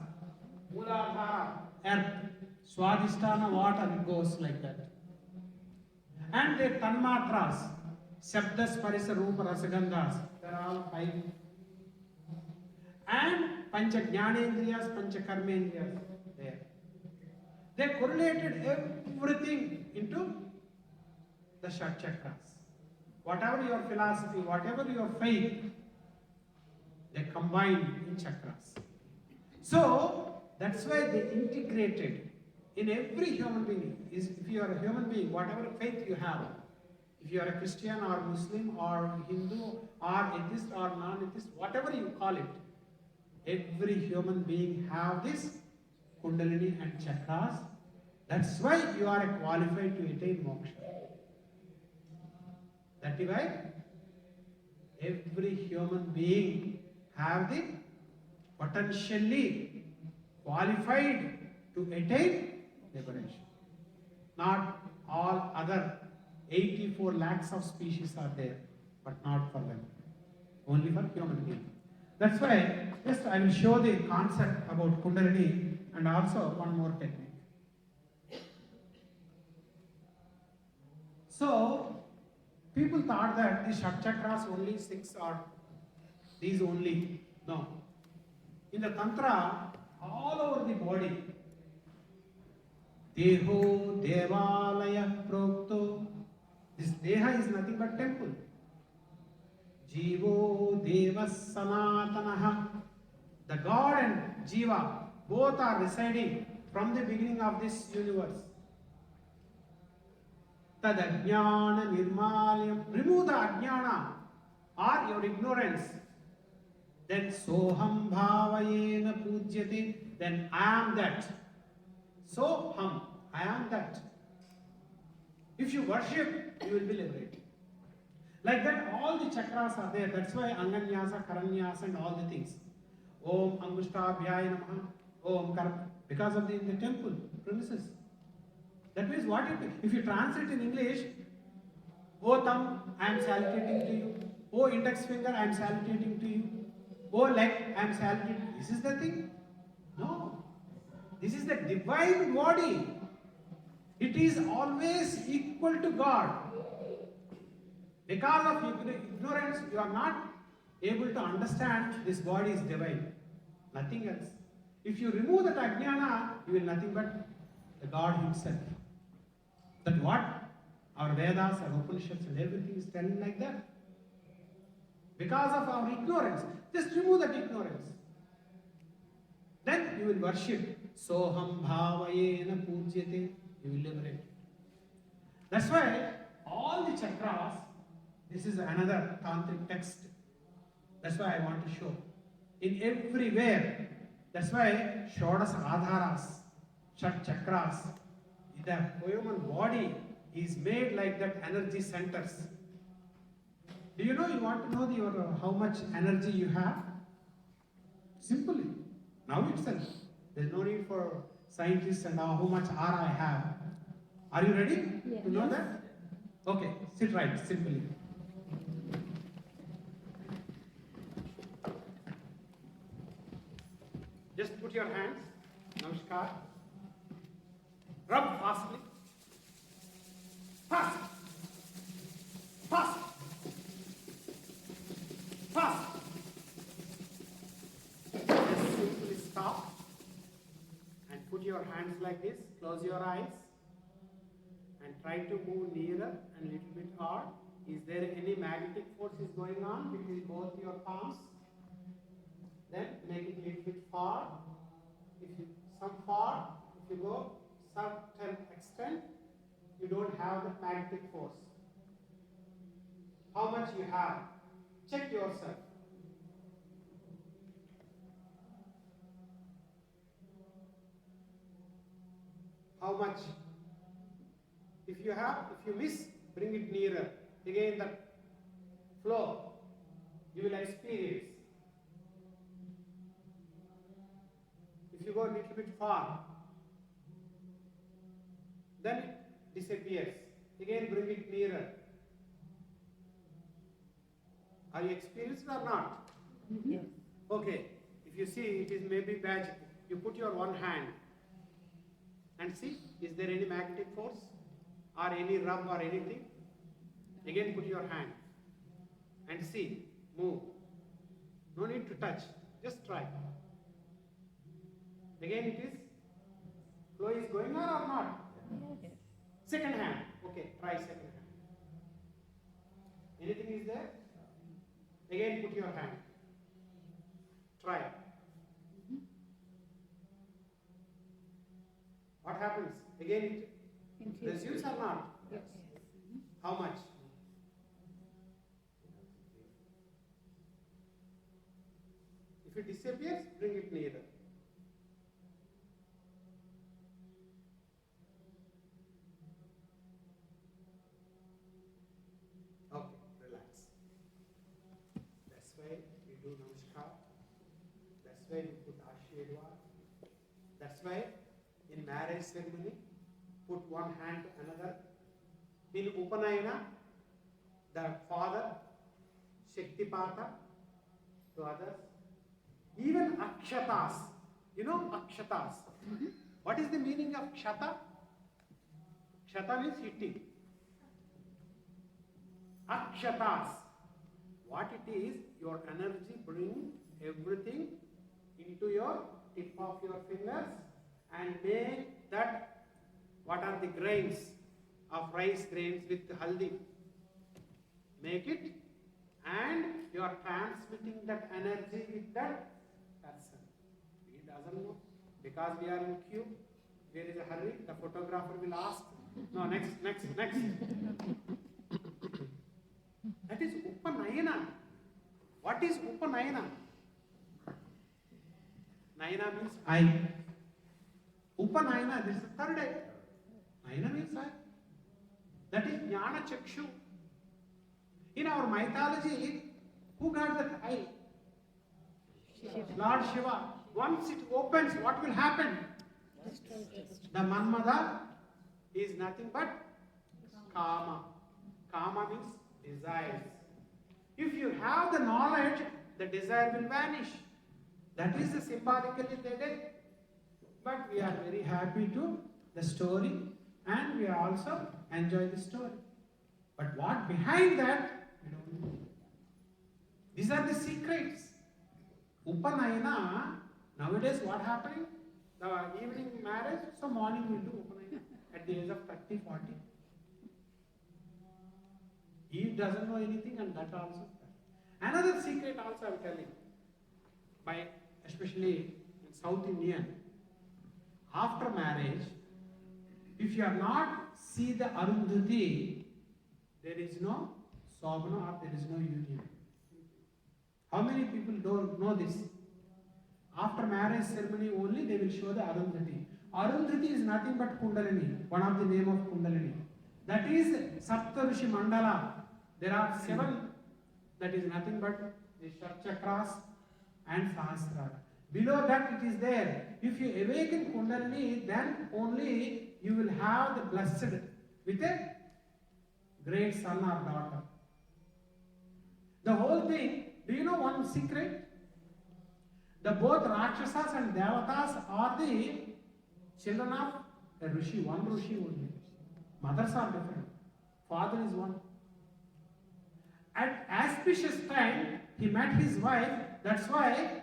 Mooladhara, earth, Swadhisthana, water, it goes like that. And the Tanmatras, Shabda, Sparisa, Rupa, Rasagandhas, they are all 5. And Pancha Jnanendriyas, Pancha Karmendriyas, there. They correlated everything into the Shat Chakras. Whatever your philosophy, whatever your faith, they combined in chakras. So, that's why they integrated in every human being. If you are a human being, whatever faith you have, if you are a Christian or Muslim or Hindu or atheist or non-atheist, whatever you call it, every human being have this Kundalini and chakras. That's why you are qualified to attain moksha. That is why every human being have the potentially qualified to attain liberation. Not all other 84 lakhs of species are there, but not for them. Only for human being. That's why just I will show the concept about Kundalini and also one more technique. So, people thought that the Shat Chakras only 6 or these only. No. In the Tantra, all over the body, Deho Devalaya Prokto. This Deha is nothing but temple. Jivo Devas Sanatanaha. The God and Jiva both are residing from the beginning of this universe. Tad ajnana nirmalyam. Remove the ajnana or your ignorance. Then soham bhavayena pujyate. Then I am that. Soham, I am that. If you worship, you will be liberated. Like that, all the chakras are there. That's why Anganyasa, Karanyasa and all the things. Om Angushtabhyaya Namaha. Om Karma. Because of the temple premises. That means what it means. If you translate in English, O thumb, I am salutating to you. O index finger, I am salutating to you. O leg, I am salutating. This is the thing? No. This is the divine body. It is always equal to God. Because of ignorance, you are not able to understand this body is divine. Nothing else. If you remove that ajnana, you will nothing but the God Himself. That what? Our Vedas, our Upanishads and everything is telling like that. Because of our ignorance. Just remove that ignorance. Then you will worship. Soham bhavayena pujyate. You will liberate it. That's why all the chakras, this is another tantric text. That's why I want to show. In everywhere. That's why Shodas Adharas, Shat Chakras, the human body is made like that energy centers. Do you know, you want to know how much energy you have? Simply, now itself. There's no need for scientists and how much R I have. Are you ready to know that? Okay, sit right, simply. Just put your hands, namaskar. Rub fastly. Fast. Fast. Fast. Just simply stop and put your hands like this. Close your eyes and try to move nearer and a little bit hard. Is there any magnetic forces going on between both your palms? Then make it a little bit far. If you go certain extent, you don't have the magnetic force. How much you have? Check yourself. How much? If you miss, bring it nearer. Again, the flow you will experience. If you go a little bit far, then it disappears. Again, bring it nearer. Are you experienced or not? Yes. Okay. If you see, it is maybe magic. You put your one hand and see, is there any magnetic force or any rub or anything? Again, put your hand and see, move. No need to touch. Just try. Again, it is flow is going on or not? Yes. Second hand. Okay, try second hand. Anything is there? Again, put your hand. Try. What happens? Again, it resumes or not? Yes. How much? If it disappears, bring it nearer. Okay, relax. That's why we do namaskar. That's why we put ashirwad. That's why in marriage ceremony, put one hand to another. In Upanayana, the father, Shaktipata to others. Even akshatas. You know akshatas. What is the meaning of kshata? Kshata means hitting. Akshatas. What it is, your energy bring everything into your tip of your fingers and make that, what are the grains of rice grains with haldi. Make it and you are transmitting that energy with that person. He doesn't know because we are in queue. There is a hurry. The photographer will ask. No, next. That is Upanayana. What is Upanayana? Nayana means eye. Upanayana, this is the third eye. Nayana means eye. That is Jnana Chakshu. In our mythology, who got that eye? Shiva. Lord Shiva. Once it opens, what will happen? The Manmada is nothing but Kama. Kama means desires. If you have the knowledge, the desire will vanish. That is the symbolically they did. But we are very happy to the story and we also enjoy the story. But what behind that, we don't know. These are the secrets. Upanayana, nowadays what happening? The evening marriage, so morning we'll do Upanayana at the age of 30, 40. Eve doesn't know anything and that also. Another secret also I will tell you. By especially in South Indian, after marriage, if you have not see the Arundhati, there is no Sobhana or there is no union. How many people don't know this? After marriage ceremony only they will show the Arundhati. Arundhati is nothing but Kundalini, one of the name of Kundalini. That is Saptarushi Mandala. There are 7, that is nothing but the Chakras and Sahasrara. Below that it is there. If you awaken Kundalini, then only you will have the blessed with a great son or daughter. The whole thing, do you know one secret? The both Rakshasas and Devatas are the children of a Rishi, one Rishi only. Mothers are different. Father is one. At auspicious time, he met his wife, that's why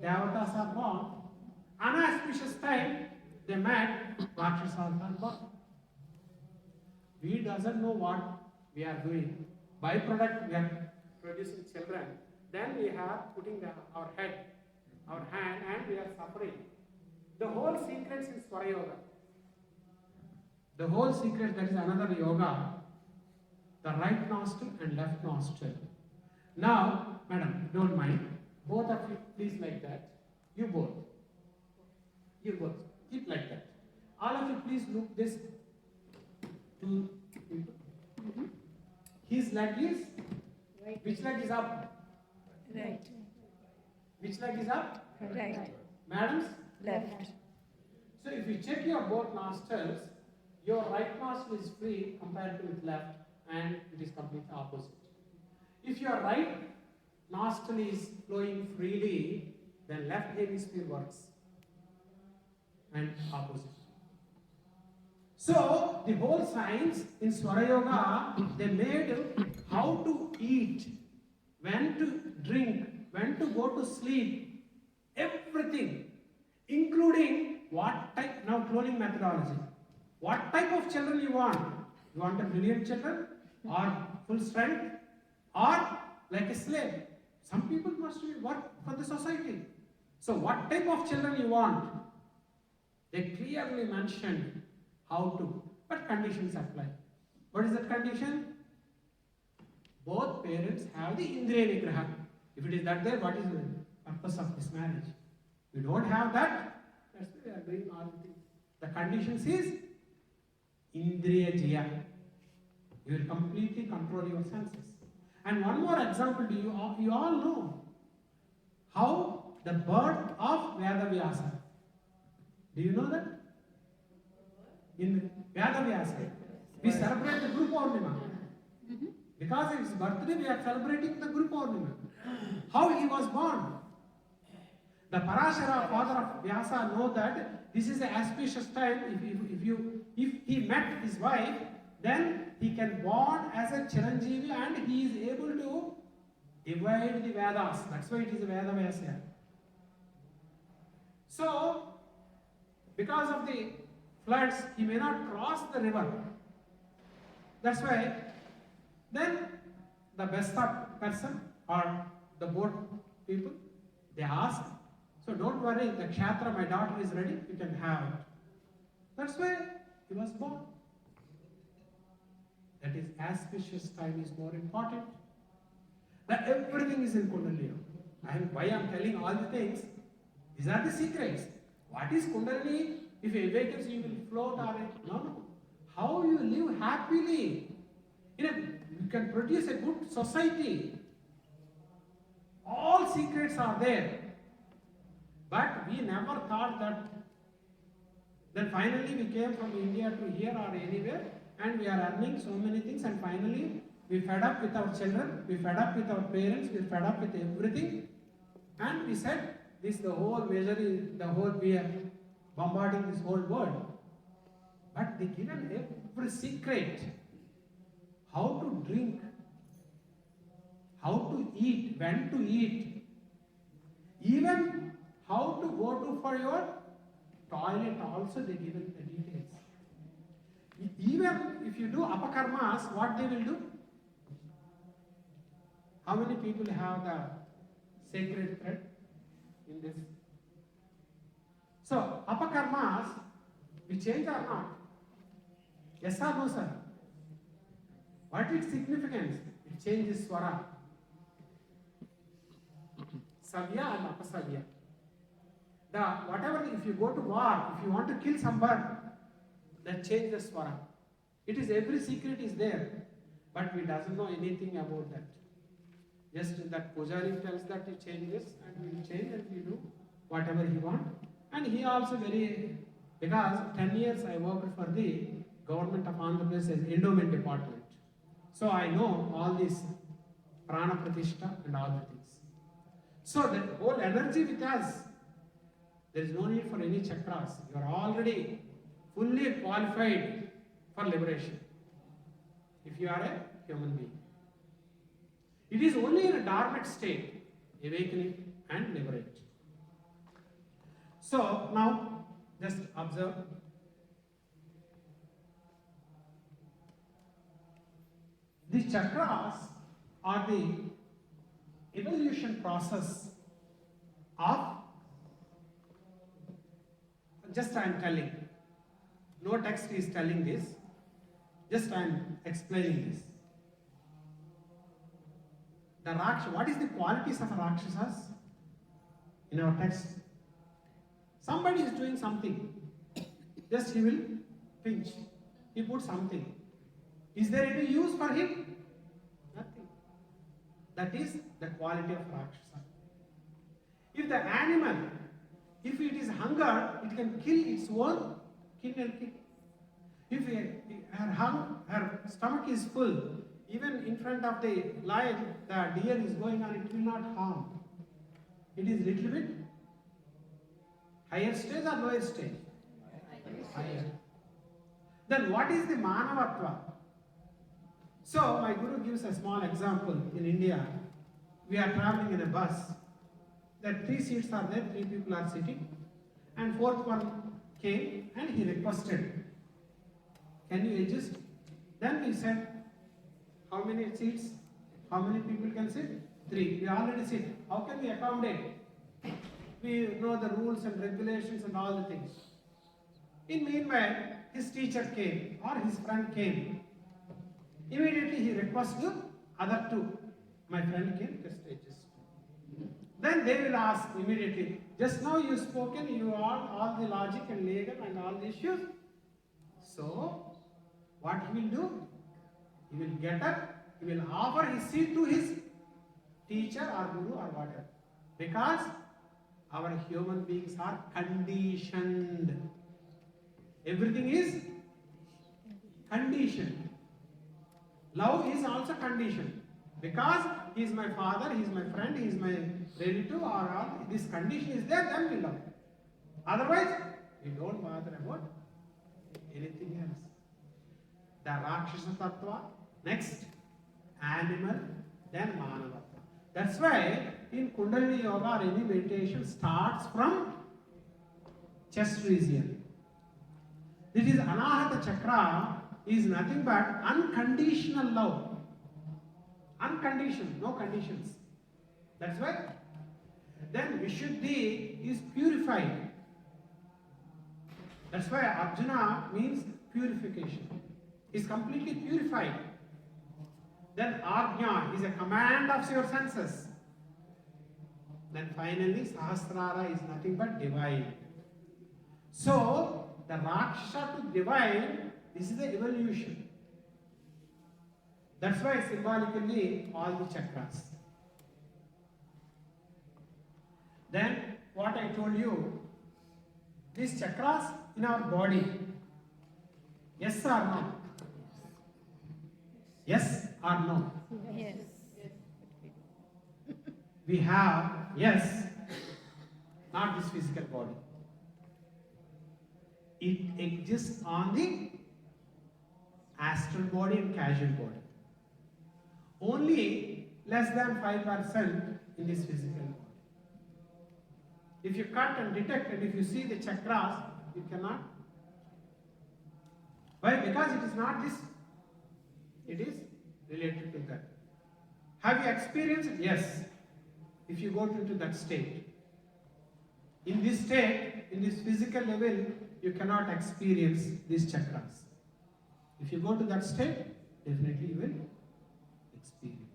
Devatas are born. Unauspicious time, they met, Rakshasas are born. We doesn't know what we are doing. Byproduct, we are producing children. Then we have putting our head, our hand, and we are suffering. The whole secret is Swara Yoga. The whole secret, that is another yoga. The right nostril and left nostril. Now, madam, don't mind. Both of you, please like that. You both. You both. Keep like that. All of you, please look this. Two people. His leg is? Which leg is up? Right. Which leg is up? Right. Madam's? Left. So if you check your both nostrils, your right nostril is free compared to with left, and it is completely opposite. If your right nostril is flowing freely, then left hemisphere works and opposite. So the whole science in Swara Yoga, they made how to eat, when to drink, when to go to sleep, everything, including what type, now cloning methodology. What type of children you want? You want a brilliant children, or full strength, or like a slave? Some people must work for the society. So what type of children you want? They clearly mentioned how to, but conditions apply. What is that condition? Both parents have the Indriya Nigraha. If it is that there, what is the purpose of this marriage? We don't have that, that's why we are doing all the things. The conditions is Indriya Jaya. You will completely control your senses. And one more example, you all know how the birth of Vedavyasa. Do you know that? In Vedavyasa, we celebrate the Guru Purnima. Because it's his birthday, we are celebrating the Guru Purnima. How he was born. The Parashara, father of Vyasa, know that this is an auspicious time. If he met his wife, then he can born as a Chiranjeevi and he is able to divide the Vedas. That's why it is a Vedavyasa. So, because of the floods, he may not cross the river. That's why, then the best person or the boat people, they ask, so don't worry, the Kshetra, my daughter is ready, you can have it. That's why he was born. That is, auspicious time is more important. That everything is in Kundalini. Why I am telling all the things, these are the secrets. What is Kundalini? If you awakens, you will float or no. How you live happily. You can produce a good society. All secrets are there. But we never thought that. Then finally we came from India to here or anywhere, and we are earning so many things, and finally we fed up with our children, we fed up with our parents, we fed up with everything, and we said, this the whole measure is, the whole we are bombarding this whole world. But they given every secret, how to drink, how to eat, when to eat, even how to go to for your toilet also they given the details. Even if you do apakarmas, what they will do? How many people have the sacred thread in this? So, apakarmas, we change or not? Yes or no, sir? What is its significance? It changes swara. Savya and apasavya. Whatever, if you go to war, if you want to kill somebody, then change the swara. It is, every secret is there, but we doesn't know anything about that. Just that Pujari tells that he changes, and we will change and we do whatever he wants. And he also because 10 years I worked for the government of Andhra Pradesh as endowment department. So I know all this prana pratishtha and all the things. So that whole energy with us, there is no need for any chakras. You are already fully qualified for liberation if you are a human being. It is only in a dormant state, awakening and liberate. So now, just observe. These chakras are the evolution process of, just I am telling, no text is telling this, just I am explaining this. The Rakshasa, what is the qualities of Rakshasas in our text? Somebody is doing something, just he will pinch, he puts something. Is there any use for him? Nothing. That is the quality of Rakshasa. If the animal, if it is hunger, it can kill its own kin and kin. If her stomach is full, even in front of the lion, the deer is going on, it will not harm. It is little bit higher stage or lower stage? Higher. Then what is the manavatva? So my guru gives a small example. In India, we are traveling in a bus. There 3 seats are there, 3 people are sitting, and 4th one came and he requested, can you adjust? Then we said, how many seats? How many people can sit? 3. We already sit. How can we accommodate? We know the rules and regulations and all the things. In meanwhile, his teacher came or his friend came. Immediately he requests the other 2. My friend came, just adjust. Then they will ask immediately, just now you spoken, you all the logic and legal and all the issues. So, what he will do? He will get up, he will offer his seat to his teacher or guru or whatever. Because our human beings are conditioned. Everything is conditioned. Love is also conditioned. Because he is my father, he is my friend, he is my relative, or all this condition is there, then we love. Otherwise, we don't bother about anything else. The Rakshasa Tattva, next animal, then Manavattva. That's why in Kundalini Yoga or any meditation starts from chest region. This is Anahata Chakra is nothing but unconditional love. Unconditioned, no conditions. That's why. Then Vishuddhi is purified. That's why Arjuna means purification. Is completely purified. Then Ajna is a command of your senses. Then finally Sahasrara is nothing but divine. So the Rakshasa to divine, this is the evolution. That's why symbolically all the chakras. Then what I told you, these chakras in our body, yes or no? Yes or no? Yes. We have, yes, not this physical body. It exists on the astral body and casual body. only less than 5% in this physical body. If you cut and detect and if you see the chakras, you cannot. Why? Because it is not this, it is related to that. Have you experienced it? Yes. If you go into that state. In this state, in this physical level, you cannot experience these chakras. If you go to that state, definitely you will experience.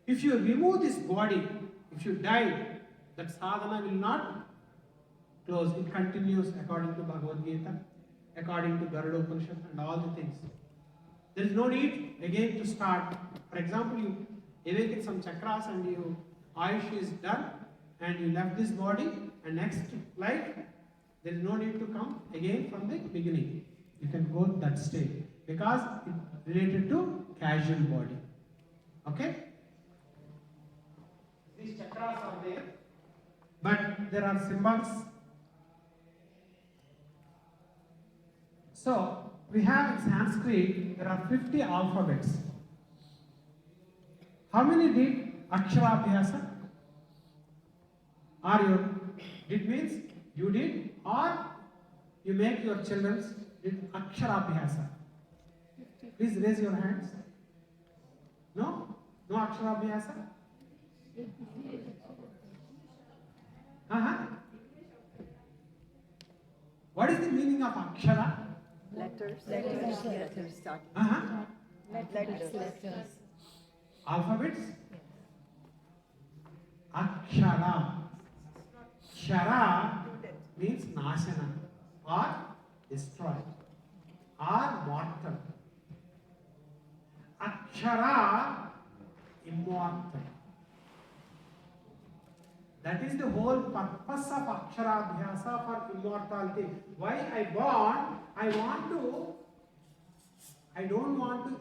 If you remove this body, if you die, that sadhana will not close. It continues according to Bhagavad Gita, according to Garuda Upanishad and all the things. There is no need again to start. For example, you awaken some chakras and your Ayush is done and you left this body and next life, there is no need to come again from the beginning. You can go to that state because it related to casual body. Okay? These chakras are there, but there are symbols. So, we have in Sanskrit, there are 50 alphabets. How many did Aksharabhyasa? Or you did means you did, or you make your children did Aksharabhyasa. Please raise your hands. No? No Aksharabhyasa? What is the meaning of Akshara? Letters. Letters. Alphabets? Akshara. Kshara means Nashana or destroy or mortal. Akshara, immortal. That is the whole purpose of Aksharabhyasa for immortality. Why I born? I don't want to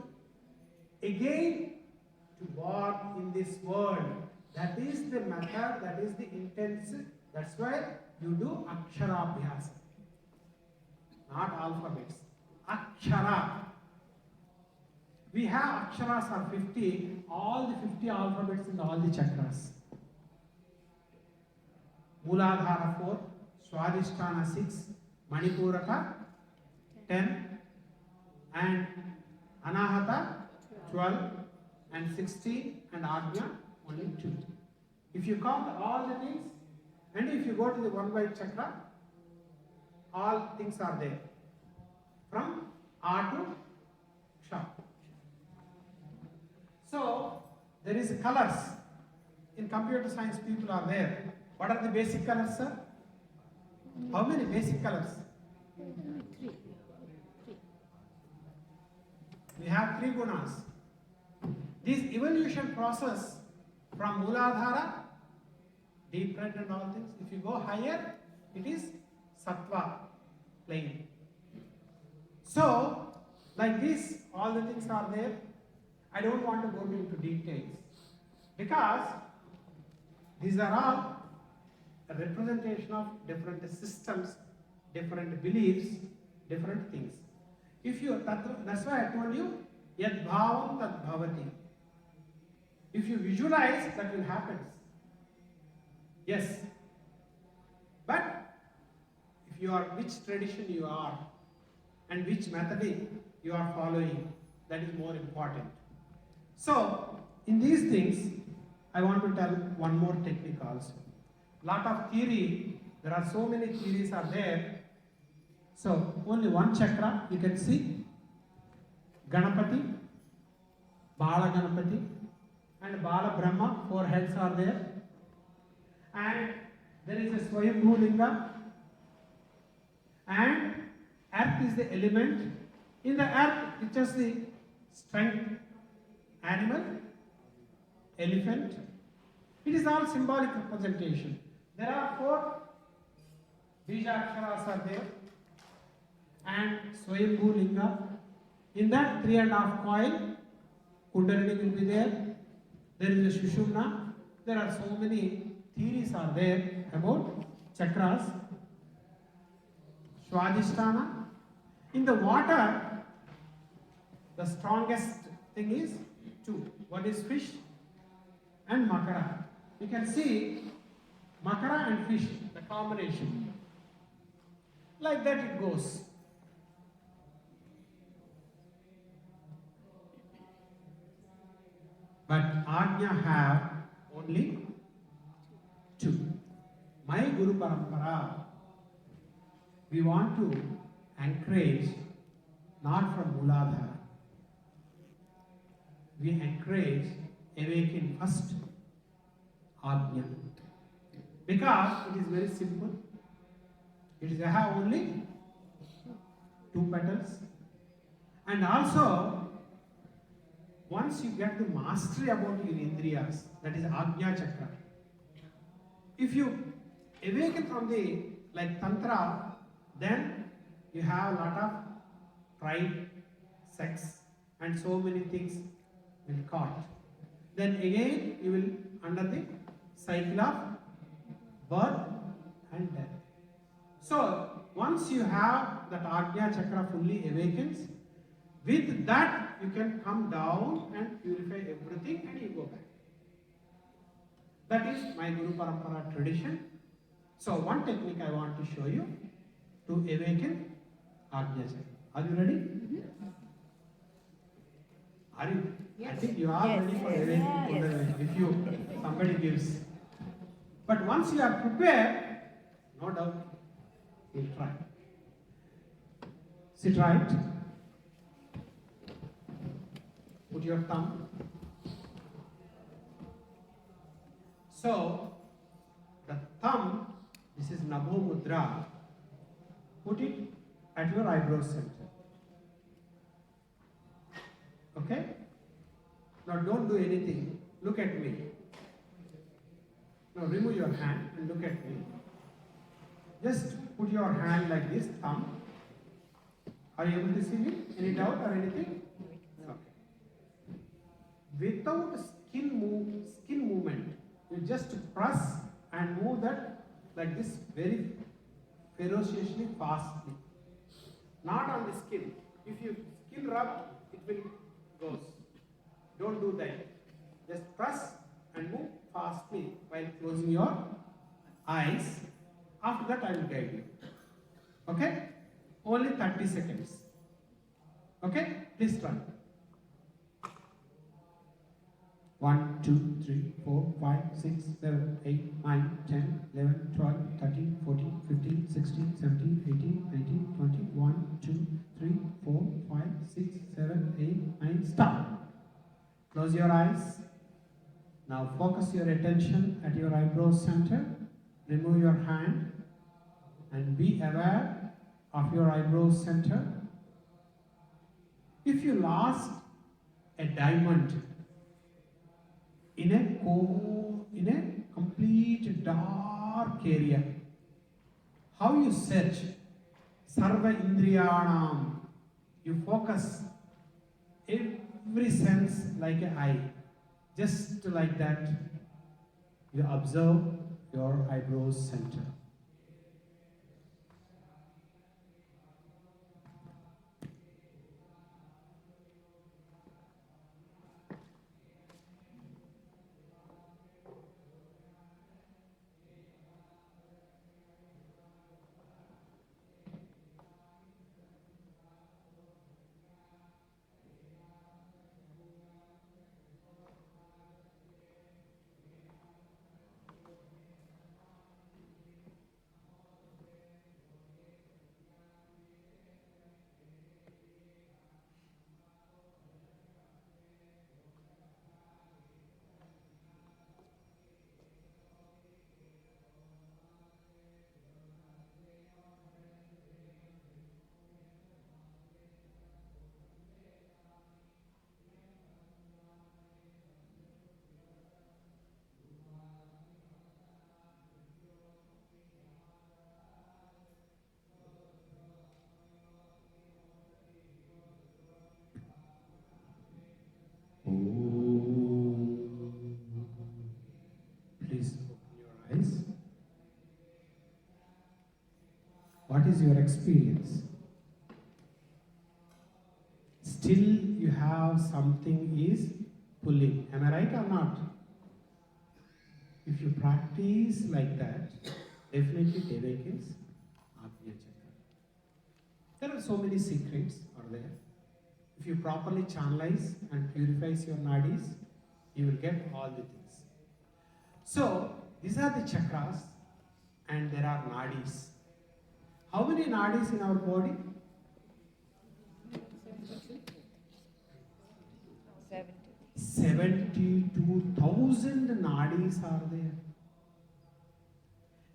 again to born in this world. That is the method, that is the intention. That's why you do Aksharabhyasa. Not alphabets. Akshara. We have Aksharas are 50, all the 50 alphabets in all the chakras. Mooladhara 4, Swadhisthana 6, Manipuraka 10, and Anahata 12, and 16, and Ajna only 2. If you count all the things, and if you go to the one by chakra, all things are there. From A to Ksha. So, there is colors. In computer science, people are there. What are the basic colors, sir? How many basic colors? Three. We have 3 gunas. This evolution process from Mooladhara, deep red and all things, if you go higher, it is Sattva, plane. So, like this, all the things are there. I don't want to go into details because these are all a representation of different systems, different beliefs, different things. If you, that's why I told you, yad bhavam tad bhavati. If you visualize, that will happen. Yes. But if you are, which tradition you are and which method you are following, that is more important. So, in these things, I want to tell one more technique also. Lot of theory, there are so many theories are there. So, only one chakra, you can see, Ganapati, Bala Ganapati, and Bala Brahma, 4 heads are there. And there is a Swayambhu Linga, and earth is the element. In the earth, it's just the strength, animal, elephant. It is all symbolic representation. There are 4 Bijaksharas are there, and Swayambhu Linga. In that 3.5 coil, Kundalini will be there. There is a Sushumna. There are so many theories are there about chakras. Swadhisthana. In the water, the strongest thing is two. One is fish and makara. You can see makara and fish, the combination. Like that it goes. But Ajna have only two. My Guru Parampara, we want to encourage not from Muladhara. We encourage awaken first Ajna. Because it is very simple. It is have only two petals. And also, once you get the mastery about your indriyas, that is Ajna Chakra. If you awaken from the like Tantra, then you have a lot of pride, sex, and so many things will caught. Then again you will under the cycle of birth and death. So once you have that Ajna Chakra fully awakens, with that you can come down and purify everything and you go back. That is my Guru Parampara tradition. So one technique I want to show you to awaken Ajna Chakra. Are you ready? Are you? I think you are Yes. ready for Yes. awakening Yes. Kundalini if you somebody gives. But once you are prepared, no doubt you'll try. Sit right. Put your thumb. So the thumb, this is Nabho Mudra. Put it at your eyebrow center. Okay? Now don't do anything. Look at me. Now remove your hand and look at me. Just put your hand like this, thumb. Are you able to see me? Any doubt or anything? Okay. Without skin movement, you just press and move that like this very ferociously, fastly. Not on the skin. If you skin rub, it will goes. Don't do that. Just press and move fastly while closing your eyes. After that, I will guide you. Okay? Only 30 seconds. Okay? Please try. 1, 2, 3, 4, 5, 6, 7, 8, 9, 10, 11, 12, 13, 14, 15, 16, 17, 18, 19, 20, 1, 2, 3, 4, 5, 6, 7, 8, 9. Stop. Close your eyes. Now focus your attention at your eyebrow center. Remove your hand and be aware of your eyebrow center. If you lost a diamond in a complete dark area, how you search? Sarva Indriyanam. You focus every sense like an eye. Just like that, you observe your eyebrow center. Please open your eyes. What is your experience? Still you have something is pulling. Am I right or not? If you practice like that, definitely it awakens Agnya Chakra. There are so many secrets are there. If you properly channelize and purifies your nadis, you will get all the things. So, these are the chakras and there are nadis. How many nadis in our body? 72,000 nadis are there.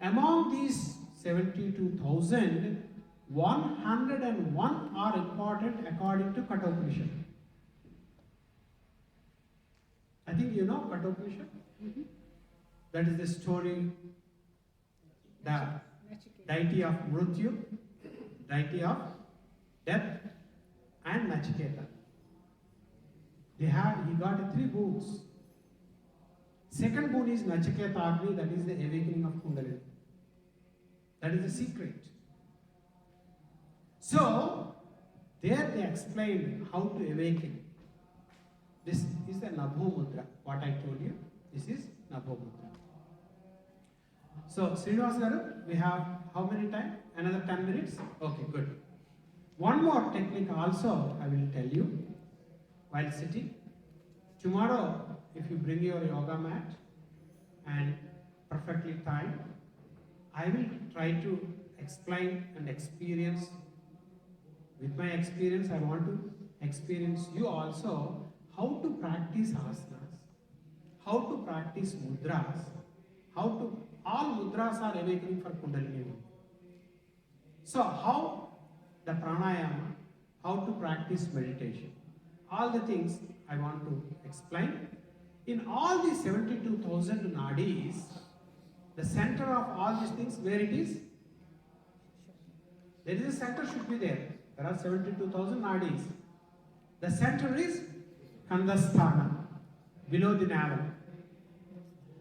Among these 72,000, 101 are important according to Kathopanishad. I think you know Kathopanishad? That is the story, the deity of Mrityu, deity of death, and Nachiketa. He got 3 boons. Second boon is Nachiketa Agni, that is the awakening of Kundalini. That is the secret. So, there they explained how to awaken. This is the Nabho Mudra. What I told you, this is Nabho Mudra. So, Srinivas Garu, we have how many time? Another 10 minutes? Okay, good. One more technique also I will tell you while sitting. Tomorrow, if you bring your yoga mat and perfectly timed, I will try to explain and experience. With my experience, I want to experience you also how to practice asanas, how to practice mudras, all mudras are awakening for Kundalini. So how the pranayama, how to practice meditation, all the things I want to explain. In all these 72,000 nadis, the center of all these things, where it is? There is a center should be there. There are 72,000 nadis. The center is Kandasthana, below the navel.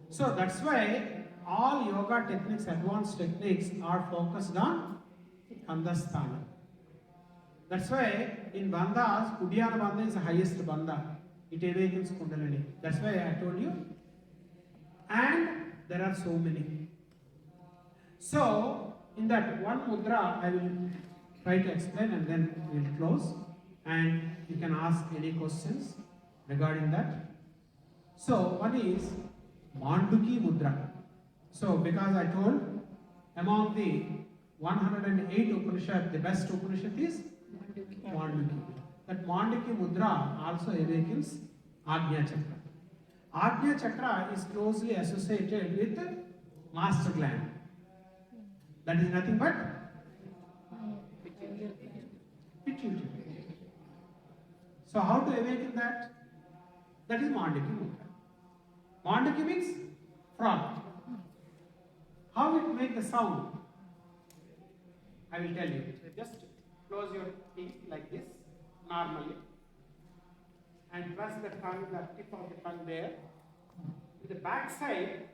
So that's why all yoga techniques, advanced techniques are focused on Kandasthana. That's why in bandhas, Uddiyana bandha is the highest bandha. It awakens Kundalini. That's why I told you. And there are so many. So, in that one mudra, I will try to explain and then we will close. And you can ask any questions regarding that. So, one is Manduki Mudra. So, because I told among the 108 Upanishad, the best Upanishad is Manduki. That Manduki Mudra also awakens Agnya Chakra. Agnya Chakra is closely associated with master gland. That is nothing but pituitary. So how to awaken that? That is Manduki Mudra. Manduki means frog. How it make the sound? I will tell you. Just close your teeth like this, normally, and press the tongue, the tip of the tongue there. In the back side,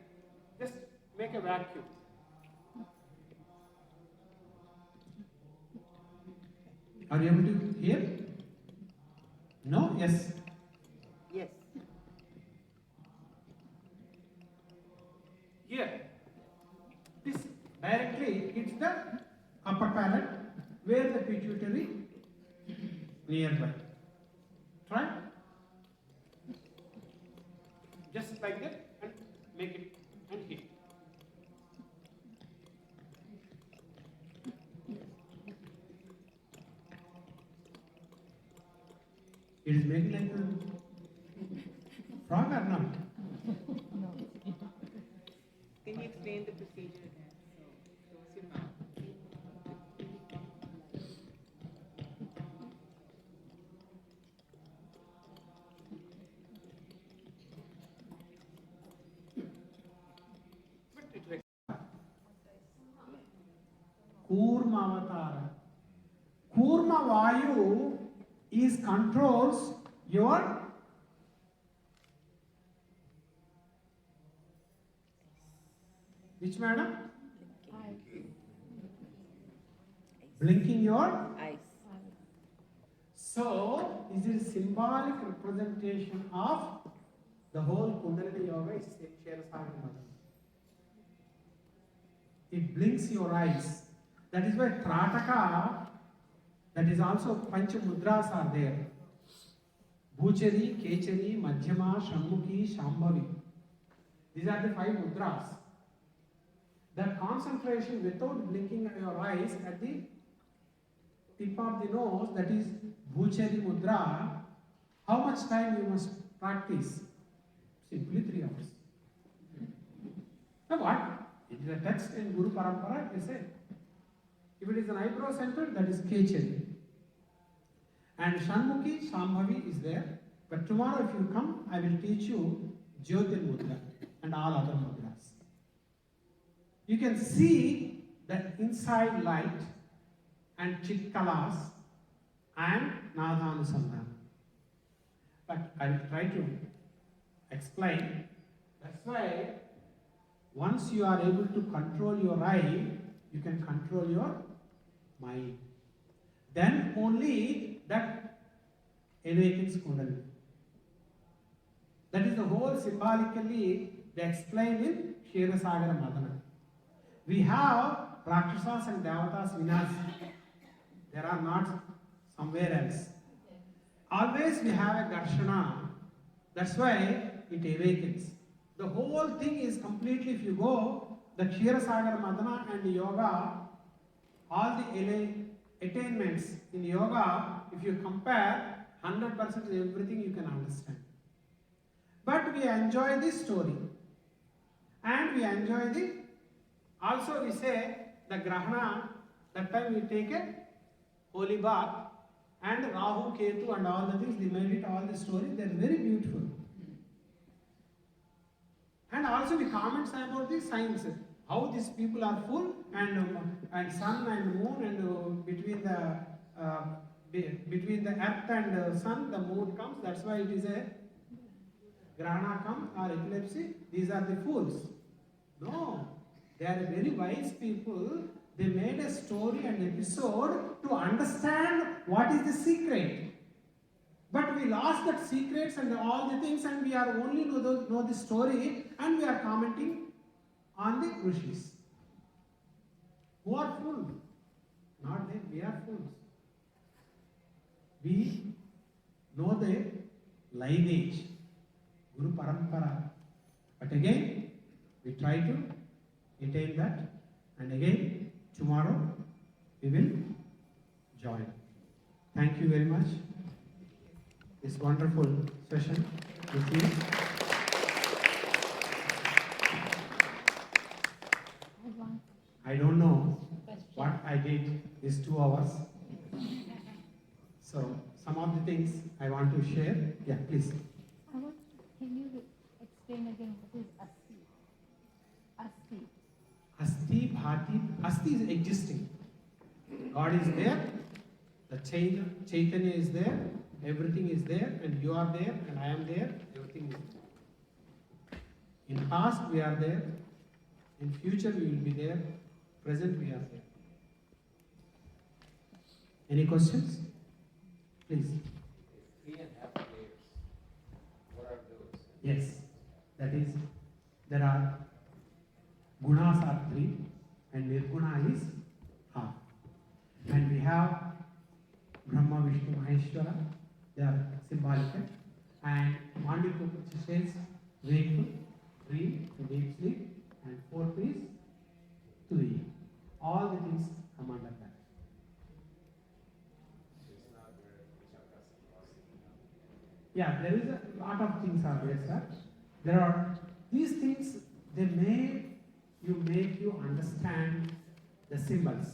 just make a vacuum. Are you able to hear? No? Yes? Yes. Here. This directly hits the upper palate where the pituitary nearby. Try. Just like that and make it and hit. It is making like a frog or not? Can you explain the procedure again? So, close your mouth. Kurma Avatara. Kurma VaYU is controls your which madam? Blinking your Eyes. so is it a symbolic representation of The whole Kundalini Yoga is Ksherasagara Madana. It blinks your eyes. That is why Trataka, that is also Panch Mudras are there. Bhuchari, Kechari, Madhyama, Shanmukhi, Shambhavi. These are the 5 mudras. That concentration without blinking your eyes at the tip of the nose, that is Bhuchari Mudra. How much time you must practice? Simply 3 hours. Now what? It is a text in Guru Parampara, they say. If it is an eyebrow center, that is Kechari. And Shanmukhi, Shambhavi is there. But tomorrow if you come, I will teach you Jyotir Mudra and all other mudras. You can see the inside light and Chitkalas and Nadhanusandhana. But I will try to explain. That's why once you are able to control your eye, you can control your mind. Then only that awakens Kundalini. That is the whole symbolically they explain in Ksherasagara Madana. We have Rakshasas and Devatas Vinas. There are not somewhere else. Always we have a Darshana. That's why it awakens. The whole thing is completely, if you go, the Ksherasagara Madana and Yoga, all the attainments in Yoga, if you compare 100% everything you can understand. But we enjoy this story. And we enjoy the, also we say, the Grahana, that time we take a holy bath, and Rahu, Ketu and all the things, they made it all the story, they are very beautiful. And also we comment about the science, how these people are full, and sun and moon, and between the earth and sun, the moon comes. That's why it is a grahana comes or eclipse. These are the fools. No, they are very wise people. They made a story and episode to understand what is the secret. But we lost that secrets and all the things, and we are only know the story, and we are commenting on the rishis. Who are fools? Not they, we are fools. We know the lineage, Guru Parampara. But again, we try to attain that, and again, tomorrow we will join. Thank you very much. This wonderful session with you. I don't know what I did these 2 hours. So some of the things I want to share. Yeah, please. Can you explain again what is Asti? Asti, Bhati, Asti is existing. God is there, the Chaitanya is there, everything is there, and you are there, and I am there, everything is there. In past we are there, in future we will be there, present we are there. Any questions? Please. 3.5 layers. What are those? Yes, that is, there are gunas are 3 and nirguna is half. And we have Brahma, Vishnu, Maheshwara, they are symbolical. And Mandukya says wakeful, dream, deep sleep, and 4th is Turiya. All the things come under that. It's not where chakras and crossing. Yeah, there is a lot of things are there, sir. There are these things, they make you understand the symbols.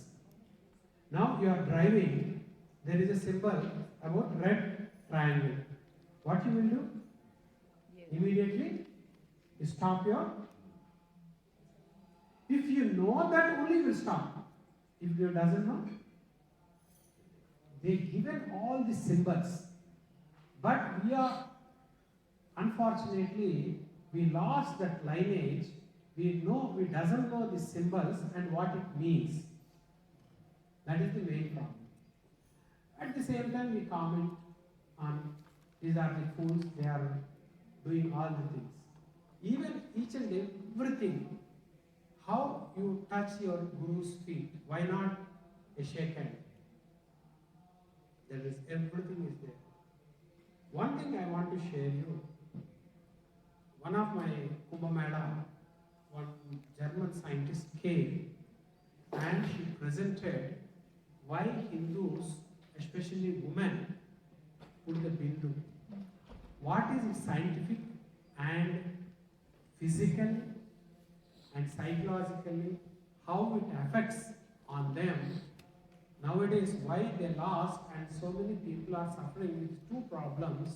Now you are driving, there is a symbol about red triangle. What you will do? Yes. Immediately, you stop your. If you know that, only you will stop. If you doesn't know, they given all the symbols, but we are, unfortunately, we lost that lineage. We doesn't know the symbols and what it means. That is the main problem. At the same time, we comment on these are the fools, they are doing all the things. Even each and everything, how you touch your guru's feet, why not a shake hand? There is everything is there. One thing I want to share you. One of my Kumbh Mela, one German scientist came and she presented why Hindus, especially women, put the bindu. What is it scientific and physical and psychologically, how it affects on them. Nowadays, why they lost and so many people are suffering with two problems.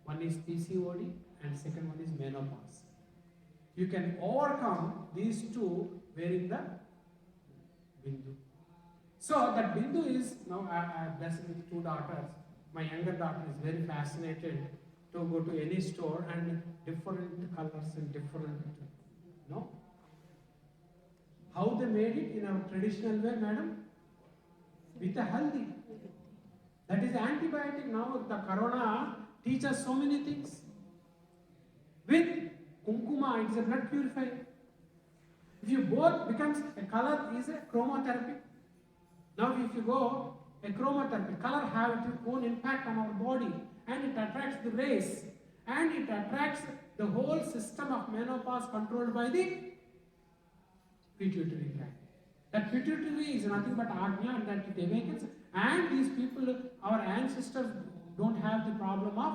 One is PCOD and second one is menopause. You can overcome these two wearing the bindu. So that bindu is, now I am blessed with two daughters. My younger daughter is very fascinated to go to any store and different colors and different, how they made it in our traditional way, madam? With a haldi. That is antibiotic. Now the corona teaches so many things. With kunkuma, it is a blood purifier. If you both becomes a color is a chromotherapy. Now if you go a chromotherapy, color have its own impact on our body and it attracts the rays and it attracts the whole system of menopause controlled by the pituitary gland. That pituitary is nothing but ajna and that it awakens, and these people, our ancestors, don't have the problem of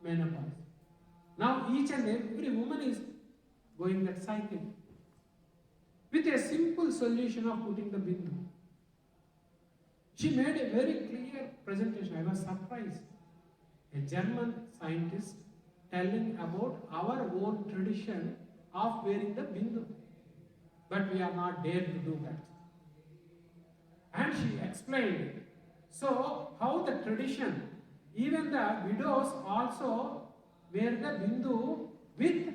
menopause. Now each and every woman is going that cycle with a simple solution of putting the bindu. She made a very clear presentation. I was surprised. A German scientist telling about our own tradition of wearing the bindu. But we are not dared to do that. And she explained, so how the tradition, even the widows also wear the bindu with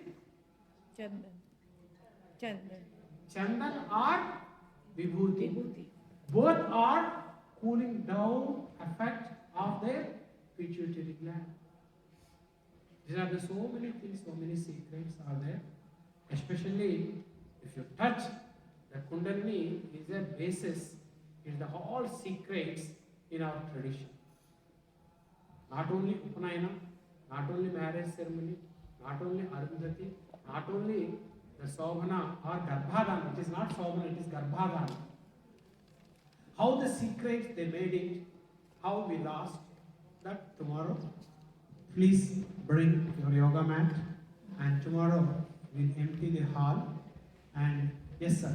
chandan or vibhuti. Both are cooling down effect of their pituitary gland. There are so many things, so many secrets are there. Especially if you touch the Kundalini is a basis, is the whole secrets in our tradition. Not only Upanayana, not only marriage ceremony, not only Arundhati, not only the Sobhana or Garbhadana. It is not Sobhana, it is Garbhadana. How the secrets they made it, how we lost that tomorrow. Please bring your yoga mat and tomorrow we'll empty the hall and yes sir.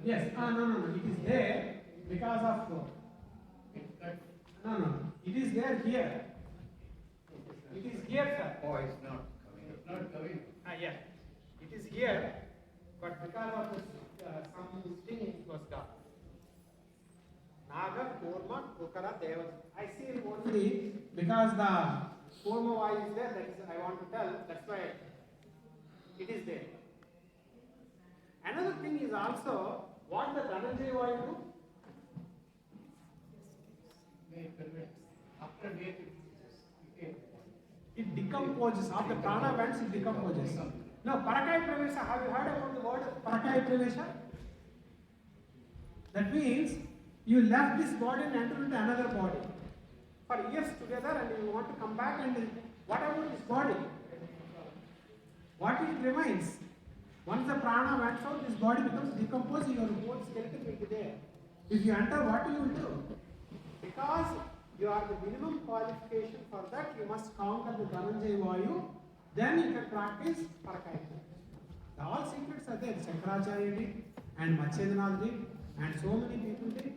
Yes, no, it is there because of no, it is there here. It is here, sir. Oh, it's not coming. It's not coming. Yeah, it is here, but because of this, some thing it was done. Naga, Kurma, Kukara, Deva. I see it only because the Kurma VaYU is there. That is, I want to tell. That's why it is there. Another thing is also what the Dhananjay VaYU do. After day, It decomposes. After prana vents, it decomposes. Now, Parakaya Pravesha, have you heard about the word Parakaya Pravesha? That means you left this body and entered into another body for years together and you want to come back and what about this body? What it remains? Once the prana went out, this body becomes decomposed, your whole skeleton will be there. If you enter, what you will do? Because you are the minimum qualification for that, you must conquer the Dhananjay VaYU, then you can practice Parakaya. All secrets are there. Shankaracharya did, and Matsyendranath did, and so many people did.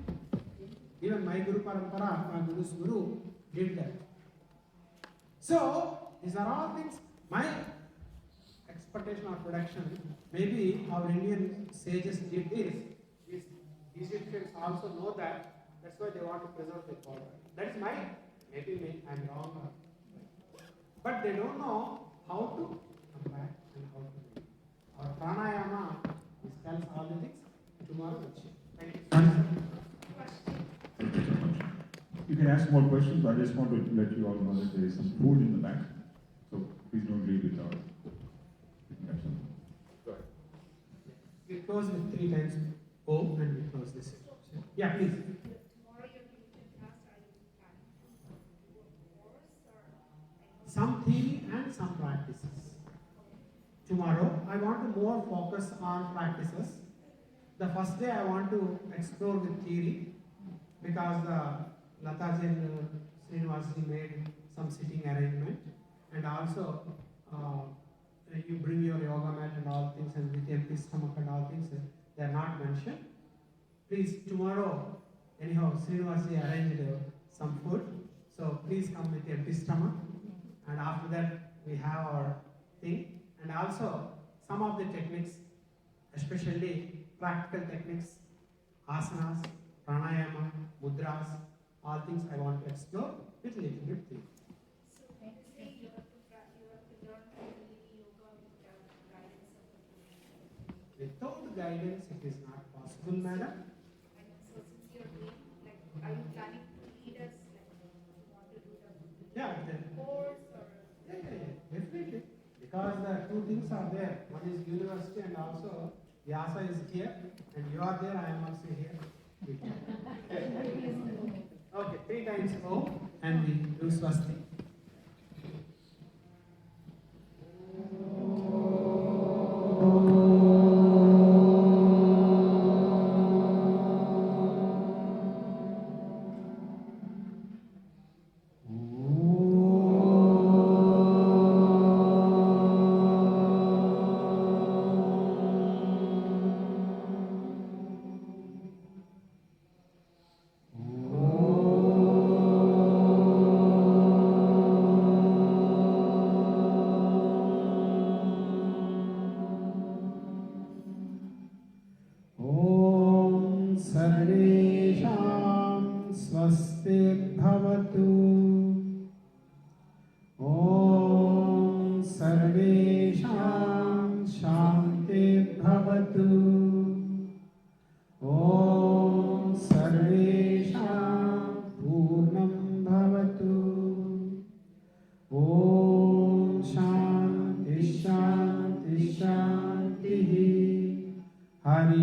Even my Guru Parampara, my Guru's Guru, did that. So, these are all things. My expectation of production, maybe our Indian sages did this. These Egyptians also know that. That's why they want to preserve their power. That is my, maybe I am wrong. But they don't know how to come back and how to do it. Our pranayama is tomorrow we'll check. Thank you. Thank you so much. You can ask more questions, but I just want to let you all know that there is some food in the back. So please don't leave without picking up some. Go ahead. We close with 3 times O and we close this. Yeah, please. Tomorrow your religion class, are you planning to do a course or Some theory and some practices. Tomorrow, I want to more focus on practices. The first day I want to explore the theory because Lataji and Srinivasji made some sitting arrangement, and also you bring your yoga mat and all things, and with empty stomach and all things, they are not mentioned. Please, tomorrow, anyhow, Srinivasji arranged some food, so please come with empty stomach, and after that we have our thing, and also some of the techniques, especially practical techniques, asanas, pranayama, mudras, all things I want to explore with little bit thing. so Wednesday you have to learn Kundalini yoga without guidance of the Kundalini. Without guidance, it is not possible, madam. And so since you're doing, like, are you planning to lead us, like, you want to do the Yeah, then, course or? yeah, definitely. Because the two things are there. One is university and also Vyasa is here, and you are there, I am also here. Okay, 3 times O, and we do swasti. Om Sarvesham Swastik Bhavatu. Om Sarvesham Shanti Bhavatu. Om Sarvesham Purnam Bhavatu. Om Shanti Shanti Shanti. Hari